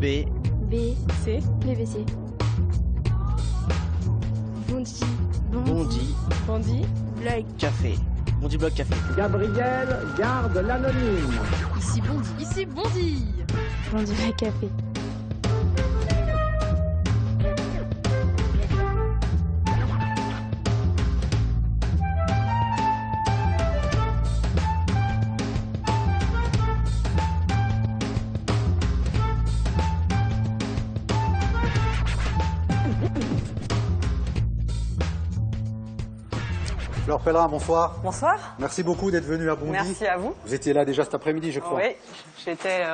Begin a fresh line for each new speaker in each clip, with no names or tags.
B.
B.
C.
PVC. Bondi.
Bondi.
Bondi.
Blog.
Café. Bondi Blog Café.
Gabriel garde l'anonyme.
Ici Bondi. Ici Bondi.
Bondi Blog Café.
Fleur Pellerin, bonsoir.
Bonsoir.
Merci beaucoup d'être venu à Bondy.
Merci à vous.
Vous étiez là déjà cet après-midi, je crois.
Oui, j'étais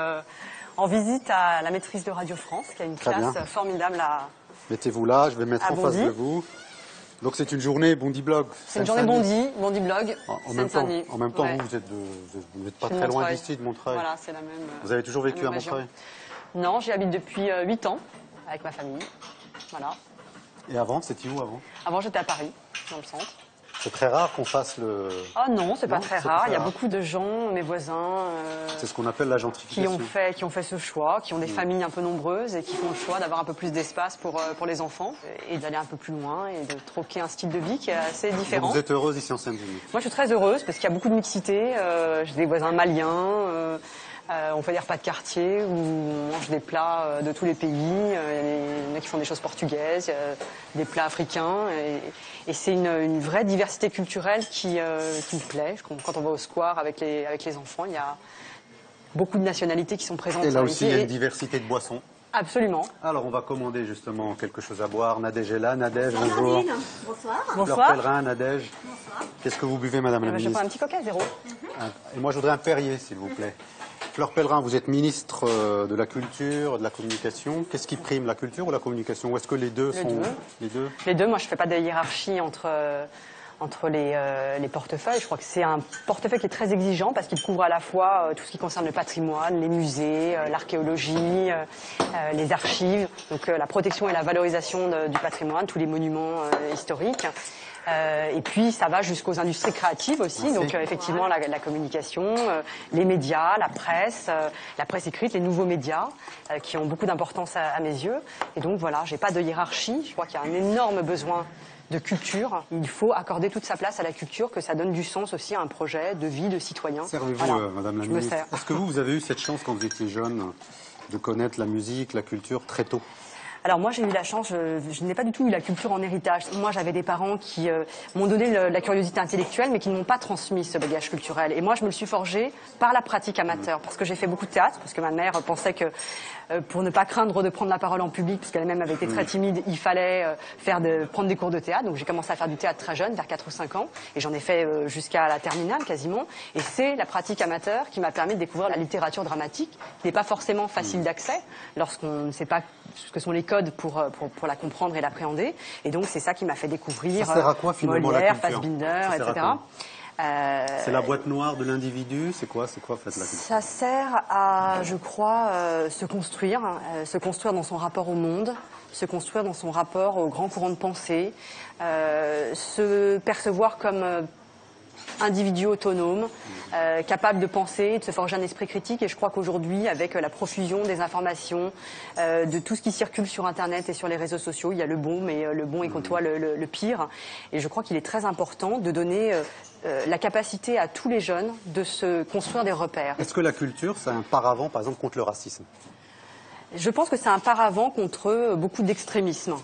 en visite à la maîtrise de Radio France, qui a une
Très
classe
bien.
formidable à...
Mettez-vous là, je vais me mettre
À
en face
Bondy.
de vous. Donc c'est une journée Bondy Blog.
C'est une journée Bondy, Bondy Blog,
En même temps,
Seine-Saint-Denis.
vous
Ouais.
vous n'êtes pas
Je suis de
très loin
Montreuil.
d'ici, de Montreuil.
Voilà, c'est la même.
Vous avez toujours vécu
la
à
même région.
Montreuil?
Non, j'y habite depuis 8 ans, avec ma famille. Voilà.
Et avant, c'était où avant?
Avant, j'étais à Paris, dans le centre.
C'est très rare qu'on fasse le...
Ah non, c'est pas
Non,
très
c'est
rare.
pas
Il y a
rare.
beaucoup de gens, mes voisins,
C'est ce qu'on appelle la
qui
gentrification.
ont fait ce choix, qui ont des familles un peu nombreuses et qui font le choix d'avoir un peu plus d'espace pour les enfants et d'aller un peu plus loin et de troquer un style de vie qui est assez différent.
Donc vous êtes heureuse ici en Seine-Saint-Denis?
Moi, je suis très heureuse parce qu'il y a beaucoup de mixité. J'ai des voisins maliens. On fait des repas de quartier où on mange des plats de tous les pays. Il y en a qui font des choses portugaises, des plats africains. Et c'est une vraie diversité culturelle qui me plaît. Quand on va au square avec les enfants, il y a beaucoup de nationalités qui sont présentes.
Et là aussi,
ici.
il y a
Et-
une diversité de boissons.
Absolument.
Alors on va commander justement quelque chose à boire. Nadège est là. Nadège, bonjour.
Bonsoir.
Fleur
Bonsoir.
Pellerin, Nadège. Qu'est-ce que vous buvez, madame la
Je
ministre?
prends un petit coca zéro.
Et moi, je voudrais un Perrier, s'il vous plaît. Fleur Pellerin, vous êtes ministre de la Culture, de la Communication. Qu'est-ce qui prime, la culture ou la communication? Ou est-ce que les deux sont...
deux.
Les deux.
Les deux, moi je fais pas de hiérarchie entre les portefeuilles. Je crois que c'est un portefeuille qui est très exigeant parce qu'il couvre à la fois tout ce qui concerne le patrimoine, les musées, l'archéologie, les archives, donc la protection et la valorisation du patrimoine, tous les monuments historiques. Et puis ça va jusqu'aux industries créatives aussi,
Merci.
donc effectivement la communication, les médias, la presse écrite, les nouveaux médias qui ont beaucoup d'importance à mes yeux. Et donc voilà, j'ai pas de hiérarchie. Je crois qu'il y a un énorme besoin de culture. Il faut accorder toute sa place à la culture, que ça donne du sens aussi à un projet de vie de citoyen.
Servez-vous,
Voilà.
madame la
Je me
ministre.
sers.
Est-ce que vous avez eu cette chance, quand vous étiez jeune, de connaître la musique, la culture très tôt?
Alors moi j'ai eu la chance, je n'ai pas du tout eu la culture en héritage. Moi j'avais des parents qui m'ont donné la curiosité intellectuelle mais qui ne m'ont pas transmis ce bagage culturel. Et moi je me le suis forgé par la pratique amateur parce que j'ai fait beaucoup de théâtre, parce que ma mère pensait que pour ne pas craindre de prendre la parole en public, parce qu'elle-même avait été très timide, il fallait prendre des cours de théâtre. Donc j'ai commencé à faire du théâtre très jeune, vers 4 ou 5 ans, et j'en ai fait jusqu'à la terminale quasiment. Et c'est la pratique amateur qui m'a permis de découvrir la littérature dramatique, qui n'est pas forcément facile d'accès lorsqu'on ne sait pas ce que sont les codes pour la comprendre et l'appréhender. Et donc c'est ça qui m'a fait découvrir
Ça sert à quoi, finalement, la
Molière,
culture?
Fassbinder,
Ça sert à
etc.
quoi? C'est la boîte noire de l'individu? C'est quoi, faites la culture?
Ça sert à, je crois, se construire dans son rapport au monde, se construire dans son rapport aux grands courants de pensée, se percevoir comme individu autonome, capable de penser, de se forger un esprit critique. Et je crois qu'aujourd'hui, avec la profusion des informations, de tout ce qui circule sur Internet et sur les réseaux sociaux, il y a le bon, mais le bon est côtoie le pire. Et je crois qu'il est très important de donner la capacité à tous les jeunes de se construire des repères.
Est-ce que la culture, c'est un paravent, par exemple, contre le racisme?
Je pense que c'est un paravent contre beaucoup d'extrémisme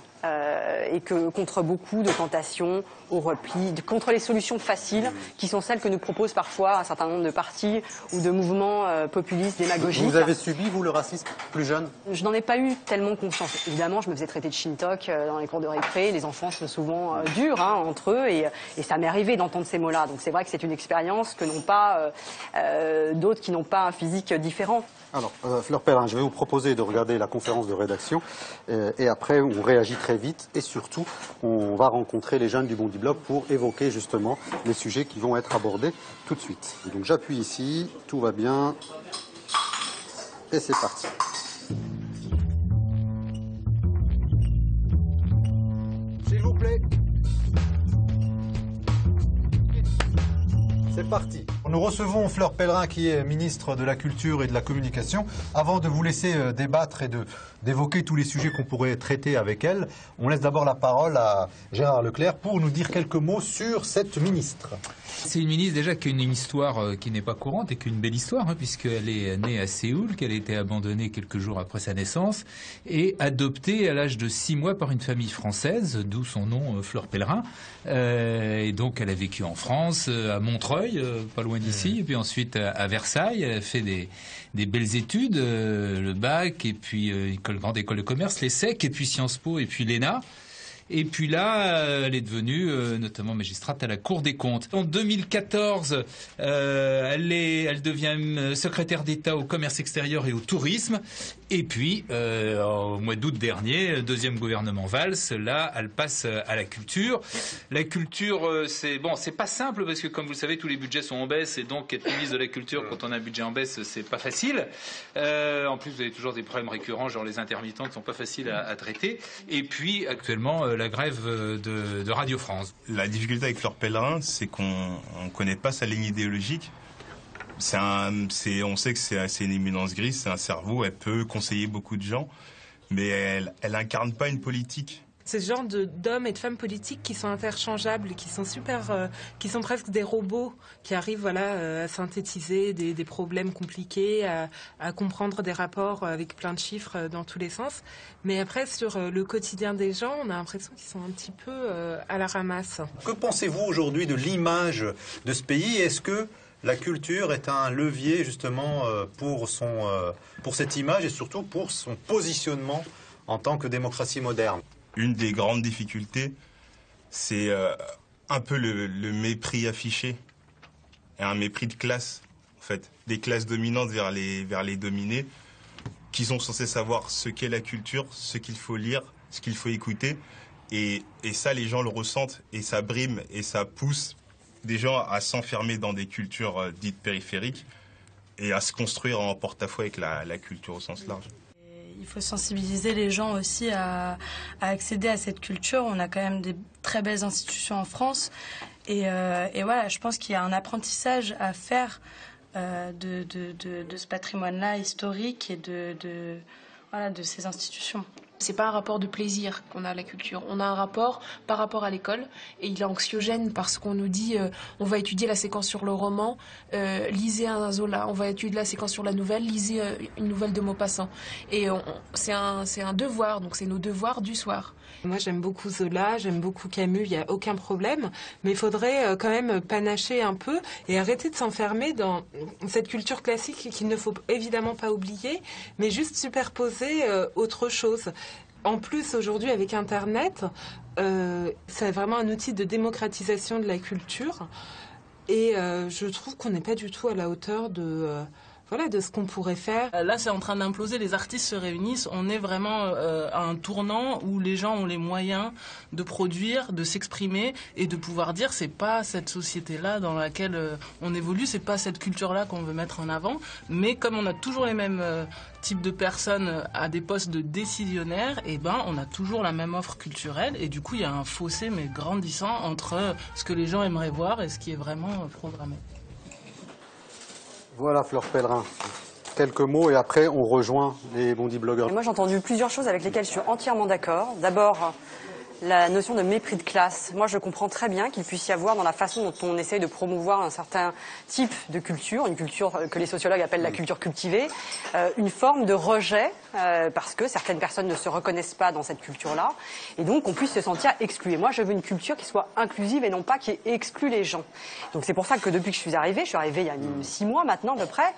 et que contre beaucoup de tentations au repli, contre les solutions faciles qui sont celles que nous proposent parfois un certain nombre de partis ou de mouvements populistes, démagogiques.
Vous avez subi, vous, le racisme plus jeune?
Je n'en ai pas eu tellement conscience. Évidemment, je me faisais traiter de shintok dans les cours de récré. Les enfants sont souvent durs entre eux et ça m'est arrivé d'entendre ces mots-là. Donc c'est vrai que c'est une expérience que n'ont pas d'autres qui n'ont pas un physique différent.
Alors, Fleur Pellerin, je vais vous proposer de regarder la conférence de rédaction et après on réagit très vite et surtout on va rencontrer les jeunes du Bondy Blog pour évoquer justement les sujets qui vont être abordés tout de suite. Et donc j'appuie ici, tout va bien et c'est parti. S'il vous plaît. C'est parti. Nous recevons Fleur Pellerin qui est ministre de la Culture et de la Communication. Avant de vous laisser débattre et d'évoquer tous les sujets qu'on pourrait traiter avec elle, on laisse d'abord la parole à Gérard Leclerc pour nous dire quelques mots sur cette ministre.
C'est une ministre déjà qui a une histoire qui n'est pas courante et qui a une belle histoire, puisqu'elle est née à Séoul, qu'elle a été abandonnée quelques jours après sa naissance et adoptée à l'âge de 6 mois par une famille française, d'où son nom Fleur Pellerin. Et donc elle a vécu en France, à Montreuil, pas loin d'ici, et puis ensuite à Versailles. Elle a fait des belles études, le bac, et puis grande école de commerce, l'ESSEC, et puis Sciences Po, et puis l'ENA. Et puis là, elle est devenue notamment magistrate à la Cour des comptes. En 2014, elle devient secrétaire d'État au commerce extérieur et au tourisme. Et puis, au mois d'août dernier, le deuxième gouvernement Valls, là, elle passe à la culture. La culture, c'est pas simple parce que, comme vous le savez, tous les budgets sont en baisse et donc être ministre de la culture quand on a un budget en baisse, c'est pas facile. En plus, vous avez toujours des problèmes récurrents, genre les intermittents qui sont pas faciles à traiter. Et puis, actuellement, la grève de Radio France.
La difficulté avec Fleur Pellerin, c'est qu'on ne connaît pas sa ligne idéologique. On sait que c'est une éminence grise, c'est un cerveau, elle peut conseiller beaucoup de gens, mais elle incarne pas une politique.
C'est ce genre d'hommes et de femmes politiques qui sont interchangeables, qui sont qui sont presque des robots, qui arrivent à synthétiser des problèmes compliqués, à comprendre des rapports avec plein de chiffres dans tous les sens. Mais après, sur le quotidien des gens, on a l'impression qu'ils sont un petit peu à la ramasse.
Que pensez-vous aujourd'hui de l'image de ce pays? Est-ce que la culture est un levier justement pour cette image et surtout pour son positionnement en tant que démocratie moderne?
Une des grandes difficultés, c'est un peu le mépris affiché, et un mépris de classe, en fait, des classes dominantes vers les dominés, qui sont censés savoir ce qu'est la culture, ce qu'il faut lire, ce qu'il faut écouter, et ça, les gens le ressentent, et ça brime, et ça pousse des gens à s'enfermer dans des cultures dites périphériques, et à se construire en porte-à-faux avec la culture au sens large.
Il faut sensibiliser les gens aussi à accéder à cette culture. On a quand même des très belles institutions en France. Et voilà, je pense qu'il y a un apprentissage à faire de ce patrimoine-là historique et de ces institutions.
C'est pas un rapport de plaisir qu'on a à la culture. On a un rapport par rapport à l'école et il est anxiogène parce qu'on nous dit on va étudier la séquence sur le roman, lisez un Zola. On va étudier la séquence sur la nouvelle, lisez une nouvelle de Maupassant. Et c'est un devoir, donc c'est nos devoirs du soir.
Moi, j'aime beaucoup Zola, j'aime beaucoup Camus, il n'y a aucun problème. Mais il faudrait quand même panacher un peu et arrêter de s'enfermer dans cette culture classique qu'il ne faut évidemment pas oublier, mais juste superposer autre chose. En plus, aujourd'hui, avec Internet, c'est vraiment un outil de démocratisation de la culture. Et je trouve qu'on n'est pas du tout à la hauteur de ce qu'on pourrait faire.
Là, c'est en train d'imploser, les artistes se réunissent, on est vraiment à un tournant où les gens ont les moyens de produire, de s'exprimer et de pouvoir dire c'est pas cette société-là dans laquelle on évolue, c'est pas cette culture-là qu'on veut mettre en avant, mais comme on a toujours les mêmes types de personnes à des postes de décisionnaires, on a toujours la même offre culturelle et du coup il y a un fossé mais grandissant entre ce que les gens aimeraient voir et ce qui est vraiment programmé.
Voilà Fleur Pellerin. Quelques mots et après on rejoint les Bondy blogueurs.
Et moi j'ai entendu plusieurs choses avec lesquelles je suis entièrement d'accord. D'abord, la notion de mépris de classe. Moi, je comprends très bien qu'il puisse y avoir dans la façon dont on essaye de promouvoir un certain type de culture, une culture que les sociologues appellent la culture cultivée, une forme de rejet, parce que certaines personnes ne se reconnaissent pas dans cette culture-là, et donc on puisse se sentir exclu. Et moi, je veux une culture qui soit inclusive et non pas qui exclut les gens. Donc c'est pour ça que depuis que je suis arrivée il y a 6 mois maintenant à peu près,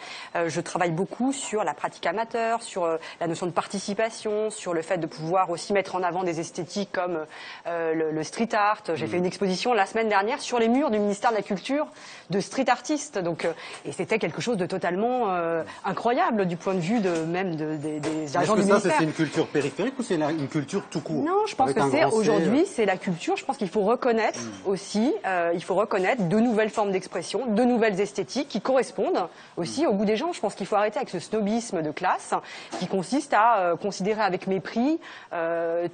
je travaille beaucoup sur la pratique amateur, sur la notion de participation, sur le fait de pouvoir aussi mettre en avant des esthétiques comme le street art. J'ai fait une exposition la semaine dernière sur les murs du ministère de la Culture de street artistes. Donc, et c'était quelque chose de totalement incroyable du point de vue des agents du ministère.
C'est une culture périphérique ou c'est une culture tout court?
Non, je pense que aujourd'hui, c'est la culture. Je pense qu'il faut reconnaître aussi, il faut reconnaître de nouvelles formes d'expression, de nouvelles esthétiques qui correspondent aussi au goût des gens. Je pense qu'il faut arrêter avec ce snobisme de classe qui consiste à considérer avec mépris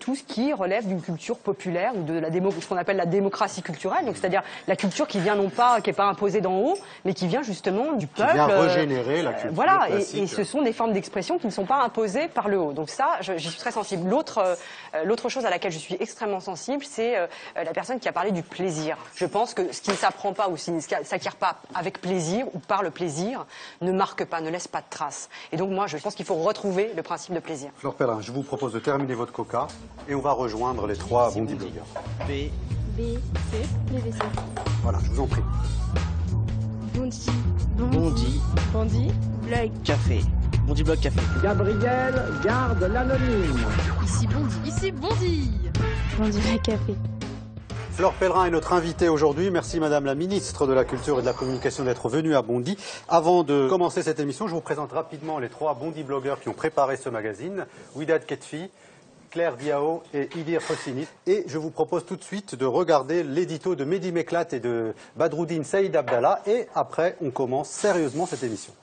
tout ce qui relève d'une culture culture populaire ou de ce qu'on appelle la démocratie culturelle, donc c'est-à-dire la culture qui vient qui n'est pas imposée d'en haut, mais qui vient justement du peuple. Qui
vient régénérer la culture
voilà,
classique.
Et ce sont des formes d'expression qui ne sont pas imposées par le haut. Donc ça, j'y suis très sensible. L'autre chose à laquelle je suis extrêmement sensible, c'est la personne qui a parlé du plaisir. Je pense que ce qui ne s'apprend pas ou ce qui ne s'acquiert pas avec plaisir ou par le plaisir ne marque pas, ne laisse pas de traces. Et donc moi, je pense qu'il faut retrouver le principe de plaisir.
Fleur Pellerin, je vous propose de terminer votre coca et on va rejoindre les 3 Bondy blogueurs.
B, C, les WC.
Voilà, je vous en prie.
Bondy.
Bondy.
Bondy. Blog.
Café. Bondy Blog Café.
Gabriel garde l'anonyme.
Ici Bondy. Ici Bondy.
Bondy Blog Café.
Fleur Pellerin est notre invitée aujourd'hui. Merci Madame la Ministre de la Culture et de la Communication d'être venue à Bondy. Avant de commencer cette émission, je vous présente rapidement les 3 Bondy blogueurs qui ont préparé ce magazine. Widad Ketfi, Claire Diao et Idir Fossini. Et je vous propose tout de suite de regarder l'édito de Mehdi Meklat et de Badroudine Saïd Abdallah. Et après, on commence sérieusement cette émission.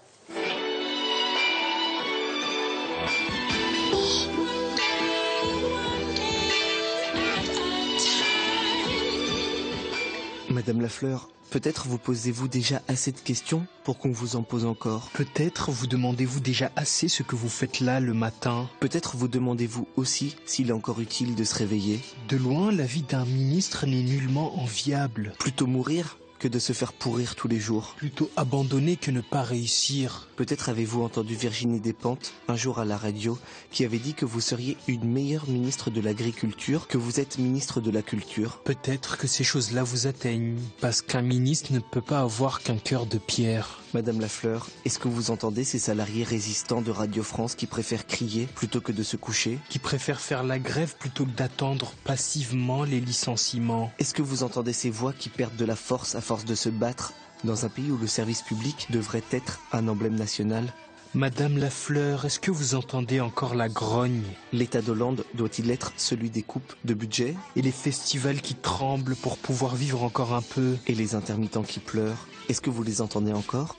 Madame Lafleur, peut-être vous posez-vous déjà assez de questions pour qu'on vous en pose encore.
Peut-être vous demandez-vous déjà assez ce que vous faites là le matin.
Peut-être vous demandez-vous aussi s'il est encore utile de se réveiller.
De loin, la vie d'un ministre n'est nullement enviable.
Plutôt mourir que de se faire pourrir tous les jours.
Plutôt abandonner que ne pas réussir.
Peut-être avez-vous entendu Virginie Despentes, un jour à la radio, qui avait dit que vous seriez une meilleure ministre de l'Agriculture que vous êtes ministre de la Culture.
Peut-être que ces choses-là vous atteignent, parce qu'un ministre ne peut pas avoir qu'un cœur de pierre.
Madame Lafleur, est-ce que vous entendez ces salariés résistants de Radio France qui préfèrent crier plutôt que de se coucher?
Qui préfèrent faire la grève plutôt que d'attendre passivement les licenciements?
Est-ce que vous entendez ces voix qui perdent de la force à force de se battre dans un pays où le service public devrait être un emblème national?
Madame Lafleur, est-ce que vous entendez encore la grogne?
L'État d'Hollande doit-il être celui des coupes de budget?
Et les festivals qui tremblent pour pouvoir vivre encore un peu?
Et les intermittents qui pleurent? Est-ce que vous les entendez encore?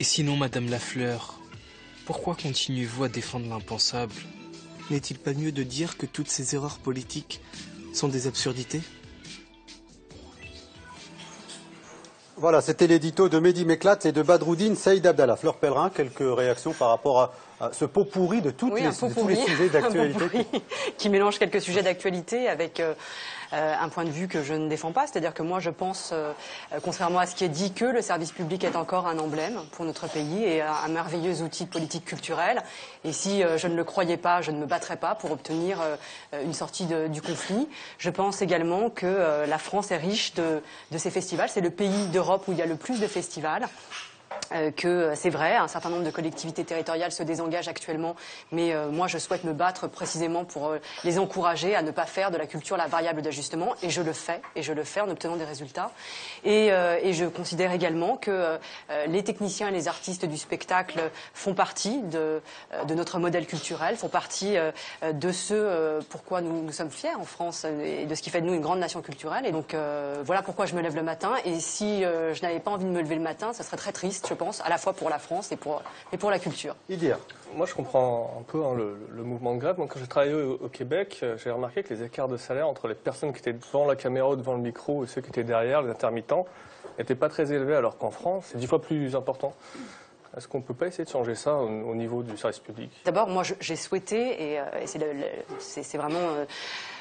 Et sinon, Madame Lafleur, pourquoi continuez-vous à défendre l'impensable?
N'est-il pas mieux de dire que toutes ces erreurs politiques sont des absurdités?
Voilà, c'était l'édito de Mehdi Meklat et de Badroudine Saïd Abdallah. Fleur Pellerin, quelques réactions par rapport à ce pot pourri de tous les sujets d'actualité.
Qui mélange quelques sujets d'actualité avec un point de vue que je ne défends pas. C'est-à-dire que moi, je pense, contrairement à ce qui est dit, que le service public est encore un emblème pour notre pays et un merveilleux outil de politique culturelle. Et si je ne le croyais pas, je ne me battrais pas pour obtenir une sortie du conflit. Je pense également que la France est riche de ces festivals. C'est le pays d'Europe où il y a le plus de festivals. Que c'est vrai, un certain nombre de collectivités territoriales se désengagent actuellement, mais moi je souhaite me battre précisément pour les encourager à ne pas faire de la culture la variable d'ajustement, et je le fais en obtenant des résultats. Et je considère également que les techniciens et les artistes du spectacle font partie de notre modèle culturel, font partie de ce pourquoi nous sommes fiers en France et de ce qui fait de nous une grande nation culturelle. Et donc voilà pourquoi je me lève le matin, et si je n'avais pas envie de me lever le matin, ça serait très triste, je pense, à la fois pour la France et pour la culture.
Idir.
Moi, je comprends un peu le mouvement de grève. Moi, quand j'ai travaillé au Québec, j'ai remarqué que les écarts de salaire entre les personnes qui étaient devant la caméra ou devant le micro et ceux qui étaient derrière, les intermittents, n'étaient pas très élevés, alors qu'en France, c'est 10 fois plus important. Est-ce qu'on ne peut pas essayer de changer ça au niveau du service public?
D'abord, moi, j'ai souhaité, et c'est vraiment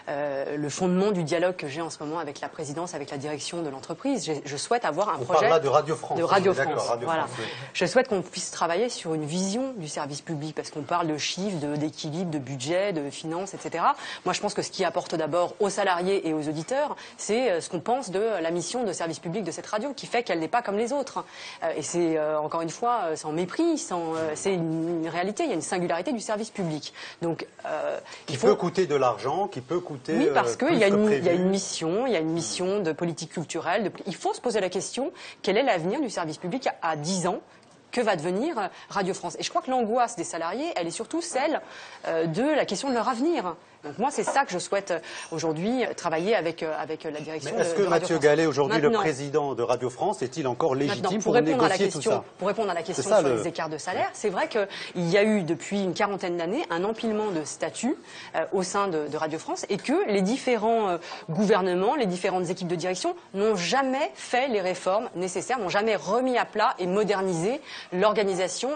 le fondement du dialogue que j'ai en ce moment avec la présidence, avec la direction de l'entreprise. Je souhaite avoir un projet...
On parle là de Radio France.
De Radio France,
Radio
voilà.
France, oui.
Je souhaite qu'on puisse travailler sur une vision du service public, parce qu'on parle de chiffres, d'équilibre, de budget, de finances, etc. Moi, je pense que ce qui apporte d'abord aux salariés et aux auditeurs, c'est ce qu'on pense de la mission de service public de cette radio, qui fait qu'elle n'est pas comme les autres. Et c'est, encore une fois, sans mépris, c'est une réalité, il y a une singularité du service public. Donc,
qui peut coûter de l'argent, qui peut coûter...
Oui, parce qu'il y a une mission de politique culturelle. Il faut se poser la question, quel est l'avenir du service public à 10 ans? Que va devenir Radio France? Et je crois que l'angoisse des salariés, elle est surtout celle de la question de leur avenir. Donc moi, c'est ça que je souhaite aujourd'hui travailler avec la direction.
Est-ce que Mathieu Gallet, aujourd'hui le président de Radio France, est-il encore légitime pour négocier tout ça?
Pour répondre à la question sur les écarts de salaire, c'est vrai qu'il y a eu depuis une quarantaine d'années un empilement de statuts au sein de Radio France et que les différents gouvernements, les différentes équipes de direction n'ont jamais fait les réformes nécessaires, n'ont jamais remis à plat et modernisé l'organisation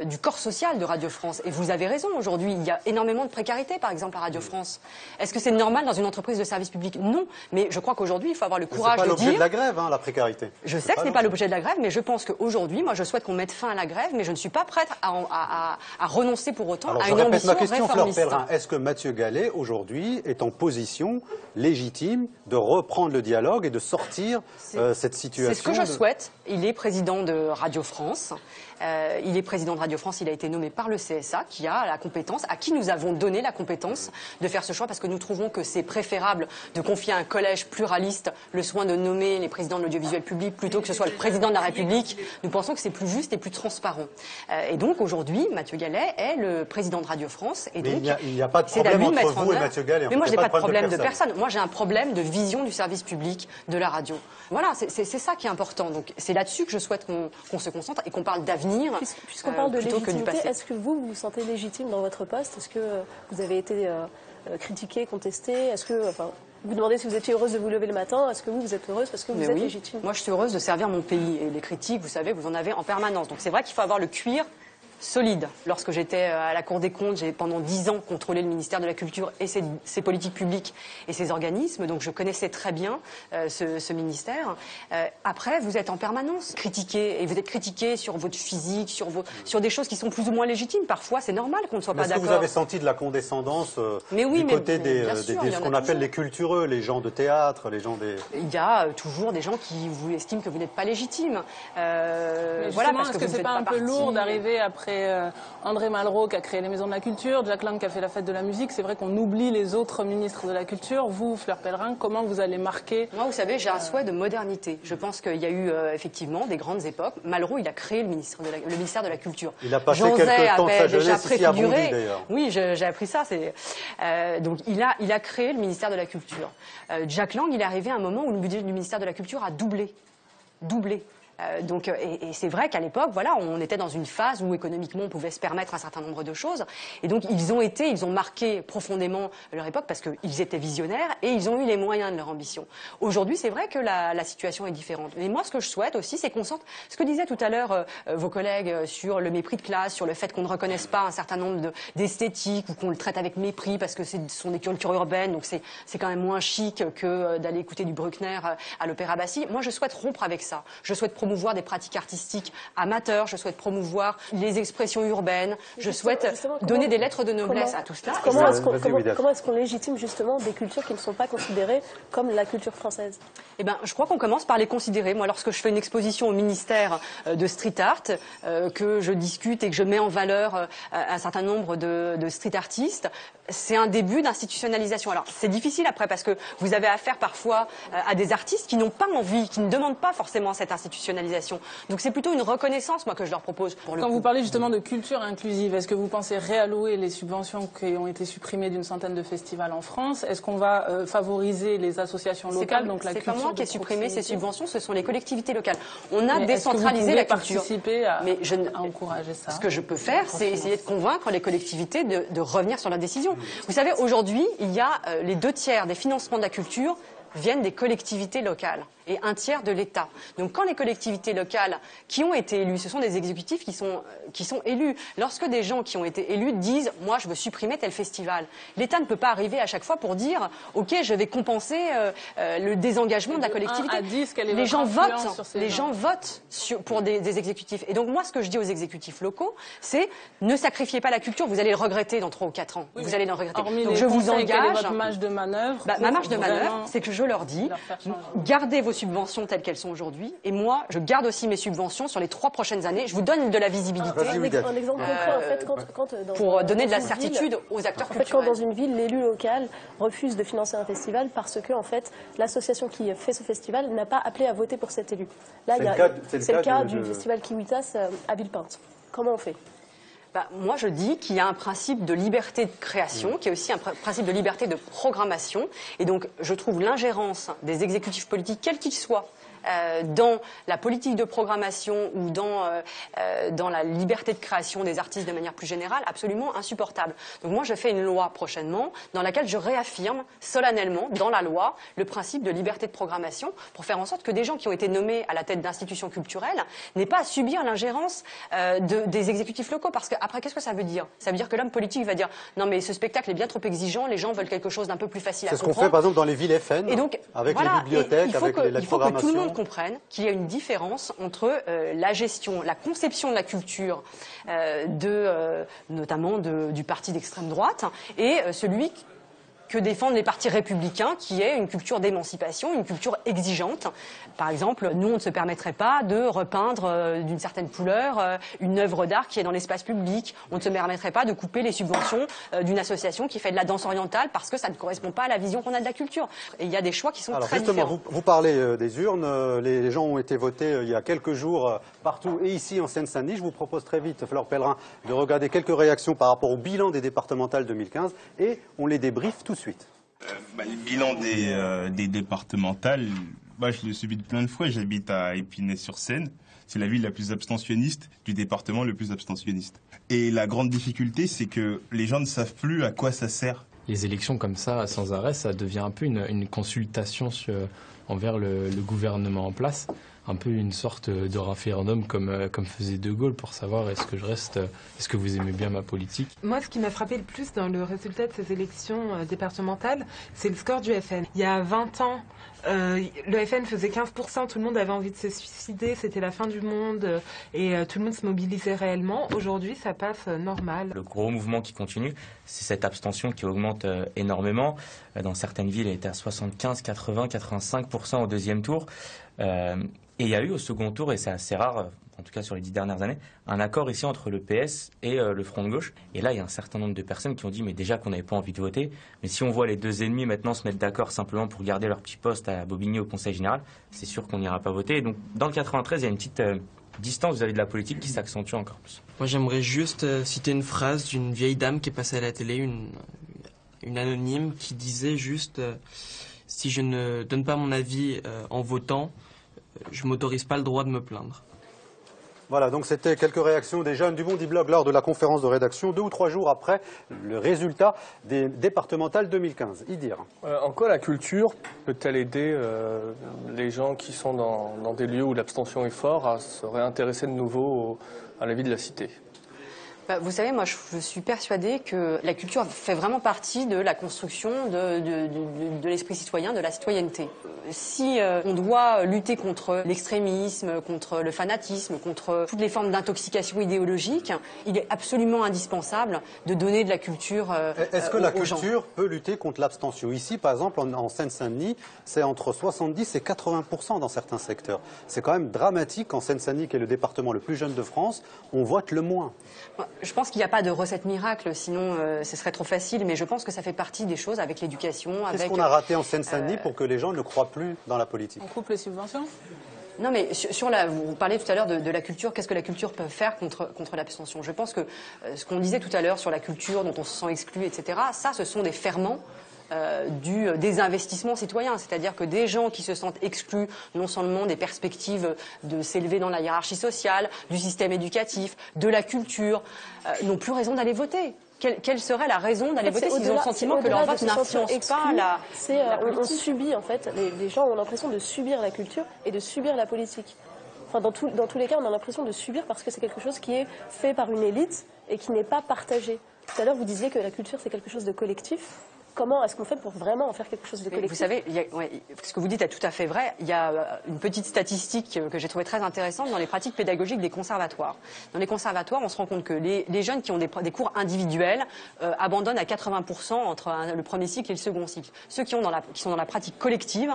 du corps social de Radio France. Et vous avez raison, aujourd'hui, il y a énormément de précarité, par exemple, à Radio France. Est-ce que c'est normal dans une entreprise de service public? Non, mais je crois qu'aujourd'hui, il faut avoir le courage de dire...
C'est pas l'objet de la grève, hein, la précarité.
Je sais que ce n'est pas l'objet de la grève, mais je pense qu'aujourd'hui, moi, je souhaite qu'on mette fin à la grève, mais je ne suis pas prête à renoncer pour autant à une ambition réformiste.
Ma question, Fleur Pellerin, est-ce que Mathieu Gallet, aujourd'hui, est en position légitime de reprendre le dialogue et de sortir cette situation?
C'est ce que je souhaite. Il est président de Radio France. Il est président de Radio France, il a été nommé par le CSA qui a la compétence, à qui nous avons donné la compétence de faire ce choix parce que nous trouvons que c'est préférable de confier à un collège pluraliste le soin de nommer les présidents de l'audiovisuel public plutôt que ce soit le président de la République. Nous pensons que c'est plus juste et plus transparent. Et donc aujourd'hui, Mathieu Gallet est le président de Radio France. Et donc,
il n'y a pas de problème entre vous et Mathieu Gallet.
Mais moi, je n'ai pas de problème de personne. Moi, j'ai un problème de vision du service public de la radio. Voilà, c'est ça qui est important. Donc c'est là-dessus que je souhaite qu'on se concentre et qu'on parle d'avenir.
Puisqu'on parle de légitimité, est-ce que vous vous sentez légitime dans votre poste? Est-ce que vous avez été critiqué, contesté? Est-ce que, vous demandez si vous étiez heureuse de vous lever le matin? Est-ce que vous êtes heureuse parce que vous êtes légitime?
Moi, je suis heureuse de servir mon pays. Et les critiques, vous savez, vous en avez en permanence. Donc c'est vrai qu'il faut avoir le cuir solide. Lorsque j'étais à la Cour des comptes, j'ai pendant 10 ans contrôlé le ministère de la Culture et ses politiques publiques et ses organismes, donc je connaissais très bien ce ministère. Après, vous êtes en permanence critiqué, et vous êtes critiqué sur votre physique, sur des choses qui sont plus ou moins légitimes. Parfois, c'est normal qu'on ne soit pas d'accord.
Est-ce que vous avez senti de la condescendance du côté de ce qu'on appelle les cultureux, les gens de théâtre, les gens des...
Il y a toujours des gens qui vous estiment que vous n'êtes pas légitime.
Voilà, parce que c'est pas un peu lourd d'arriver après André Malraux qui a créé les Maisons de la Culture, Jack Lang qui a fait la Fête de la Musique. C'est vrai qu'on oublie les autres ministres de la Culture. Vous, Fleur Pellerin, comment vous allez marquer?
Moi, vous savez, j'ai un souhait de modernité. Je pense qu'il y a eu effectivement des grandes époques. Malraux, il a créé le ministère de la Culture.
Il a passé quelques temps de sa jeunesse ici à Bondy, d'ailleurs.
Oui, j'ai appris ça. Donc, il a créé le ministère de la Culture. Jack Lang, il est arrivé à un moment où le budget du ministère de la Culture a doublé. Et c'est vrai qu'à l'époque, voilà, on était dans une phase où économiquement on pouvait se permettre un certain nombre de choses. Et donc ils ont marqué profondément leur époque parce qu'ils étaient visionnaires et ils ont eu les moyens de leur ambition. Aujourd'hui, c'est vrai que la situation est différente. Mais moi, ce que je souhaite aussi, c'est qu'on sente ce que disaient tout à l'heure vos collègues sur le mépris de classe, sur le fait qu'on ne reconnaisse pas un certain nombre d'esthétiques ou qu'on le traite avec mépris parce que ce sont des cultures urbaines, donc c'est quand même moins chic que d'aller écouter du Bruckner à l'Opéra Bastille. Moi, je souhaite rompre avec ça. Je souhaite promouvoir des pratiques artistiques amateurs, je souhaite promouvoir les expressions urbaines, je souhaite donner des lettres de noblesse à tout cela.
Comment est-ce qu'on légitime justement des cultures qui ne sont pas considérées comme la culture française?
Eh ben, je crois qu'on commence par les considérer. Moi, lorsque je fais une exposition au ministère de Street Art, que je discute et que je mets en valeur un certain nombre de street artistes, c'est un début d'institutionnalisation. Alors, c'est difficile après parce que vous avez affaire parfois à des artistes qui n'ont pas envie, qui ne demandent pas forcément cette institutionnalisation. Donc c'est plutôt une reconnaissance, moi, que je leur propose.
Quand vous parlez justement de culture inclusive, est-ce que vous pensez réallouer les subventions qui ont été supprimées d'une centaine de festivals en France? Est-ce qu'on va favoriser les associations locales, donc la culture?
C'est pas moi qui ai supprimé ces subventions, ce sont les collectivités locales. On a décentralisé la culture.
Participer à encourager ça?
Ce que je peux faire, c'est essayer de convaincre les collectivités de revenir sur la décision. Vous savez, aujourd'hui, il y a les 2/3 des financements de la culture viennent des collectivités locales et 1/3 de l'État. Donc quand les collectivités locales qui ont été élues, ce sont des exécutifs qui sont élus. Lorsque des gens qui ont été élus disent « moi je veux supprimer tel festival », l'État ne peut pas arriver à chaque fois pour dire « ok, je vais compenser le désengagement de la collectivité ». Les gens votent pour des exécutifs. Et donc moi ce que je dis aux exécutifs locaux, c'est ne sacrifiez pas la culture, vous allez le regretter dans 3 ou 4 ans. Vous allez le regretter.
Donc je vous engage. Quelle est votre marge de manœuvre?
Ma marge de manœuvre, c'est que je leur dis gardez vos subventions telles qu'elles sont aujourd'hui, et moi je garde aussi mes subventions sur les 3 prochaines années. Je vous donne de la visibilité.
Un exemple concret, en fait,
pour donner de la certitude aux acteurs culturels.
Quand dans une ville, l'élu local refuse de financer un festival parce que en fait, l'association qui fait ce festival n'a pas appelé à voter pour cet élu. Là, c'est le cas du festival Kiwitas à Villepinte. Comment on fait?
Moi, je dis qu'il y a un principe de liberté de création, qui est aussi un principe de liberté de programmation. Et donc, je trouve l'ingérence des exécutifs politiques, quels qu'ils soient, dans la politique de programmation ou dans la liberté de création des artistes de manière plus générale, absolument insupportable. Donc moi, je fais une loi prochainement dans laquelle je réaffirme solennellement dans la loi le principe de liberté de programmation pour faire en sorte que des gens qui ont été nommés à la tête d'institutions culturelles n'aient pas à subir l'ingérence des exécutifs locaux. Parce qu'après, qu'est-ce que ça veut dire? Ça veut dire que l'homme politique va dire non mais ce spectacle est bien trop exigeant, les gens veulent quelque chose d'un peu plus facile à comprendre.
C'est ce qu'on fait par exemple dans les villes FN, avec les bibliothèques, avec la programmation.
Comprennent qu'il y a une différence entre la gestion, la conception de la culture, notamment du parti d'extrême droite, et celui que défendent les partis républicains, qui est une culture d'émancipation, une culture exigeante. Par exemple, nous, on ne se permettrait pas de repeindre d'une certaine couleur une œuvre d'art qui est dans l'espace public. On ne se permettrait pas de couper les subventions d'une association qui fait de la danse orientale parce que ça ne correspond pas à la vision qu'on a de la culture. Et il y a des choix qui sont très différents.
Vous parlez des urnes. Les gens ont été votés il y a quelques jours partout et ici en Seine-Saint-Denis. Je vous propose très vite, Fleur Pellerin, de regarder quelques réactions par rapport au bilan des départementales 2015 et on les débriefe tout de suite.
Le bilan des départementales, je l'ai subi de plein de fois. J'habite à Épinay-sur-Seine. C'est la ville la plus abstentionniste du département le plus abstentionniste. Et la grande difficulté, c'est que les gens ne savent plus à quoi ça sert.
Les élections comme ça, sans arrêt, ça devient un peu une consultation envers le gouvernement en place. Un peu une sorte de référendum comme faisait De Gaulle pour savoir est-ce que je reste, est-ce que vous aimez bien ma politique.
Moi, ce qui m'a frappé le plus dans le résultat de ces élections départementales, c'est le score du FN. Il y a 20 ans, le FN faisait 15%, tout le monde avait envie de se suicider, c'était la fin du monde et tout le monde se mobilisait réellement. Aujourd'hui, ça passe normal.
Le gros mouvement qui continue, c'est cette abstention qui augmente énormément. Dans certaines villes, elle était à 75, 80, 85% au deuxième tour. Et il y a eu au second tour, et c'est assez rare, en tout cas sur les 10 dernières années, un accord ici entre le PS et le Front de gauche. Et là, il y a un certain nombre de personnes qui ont dit, mais déjà qu'on n'avait pas envie de voter, mais si on voit les deux ennemis maintenant se mettre d'accord simplement pour garder leur petit poste à Bobigny au Conseil Général, c'est sûr qu'on n'ira pas voter. Et donc, dans le 93, il y a une petite distance vis-à-vis de la politique qui s'accentue encore plus.
Moi, j'aimerais juste citer une phrase d'une vieille dame qui est passée à la télé, une anonyme, qui disait juste si je ne donne pas mon avis en votant, je ne m'autorise pas le droit de me plaindre.
Voilà, donc c'était quelques réactions des jeunes du Bondi Blog lors de la conférence de rédaction, 2 ou 3 jours après le résultat des départementales 2015. Idir.
En quoi la culture peut-elle aider les gens qui sont dans des lieux où l'abstention est forte à se réintéresser de nouveau à la vie de la cité ?
Vous savez, moi, je suis persuadée que la culture fait vraiment partie de la construction de l'esprit citoyen, de la citoyenneté. Si on doit lutter contre l'extrémisme, contre le fanatisme, contre toutes les formes d'intoxication idéologique, il est absolument indispensable de donner de la culture aux gens.
Est-ce que la culture peut lutter contre l'abstention? Ici, par exemple, en Seine-Saint-Denis, c'est entre 70 et 80% dans certains secteurs. C'est quand même dramatique qu'en Seine-Saint-Denis, qui est le département le plus jeune de France, on vote le moins.
Je pense qu'il n'y a pas de recette miracle, sinon ce serait trop facile, mais je pense que ça fait partie des choses avec l'éducation.
Qu'est-ce qu'on a raté en Seine-Saint-Denis pour que les gens ne croient plus dans la politique?
On coupe les subventions?
Non, mais vous parliez tout à l'heure de la culture. Qu'est-ce que la culture peut faire contre l'abstention? Je pense que ce qu'on disait tout à l'heure sur la culture, dont on se sent exclu, etc., ça, ce sont des ferments du désinvestissement citoyen, c'est-à-dire que des gens qui se sentent exclus non seulement des perspectives de s'élever dans la hiérarchie sociale, du système éducatif, de la culture, n'ont plus raison d'aller voter. Quelle serait la raison d'aller voter s'ils ont le sentiment que leur vote n'influence pas la
on subit, en fait, les gens ont l'impression de subir la culture et de subir la politique. Enfin, dans tous les cas, on a l'impression de subir parce que c'est quelque chose qui est fait par une élite et qui n'est pas partagé. Tout à l'heure, vous disiez que la culture, c'est quelque chose de collectif. Comment est-ce qu'on fait pour vraiment en faire quelque chose de collectif?
Vous savez, ce que vous dites est tout à fait vrai. Il y a une petite statistique que j'ai trouvée très intéressante dans les pratiques pédagogiques des conservatoires. Dans les conservatoires, on se rend compte que les jeunes qui ont des cours individuels abandonnent à 80% entre le premier cycle et le second cycle. Ceux qui sont dans la pratique collective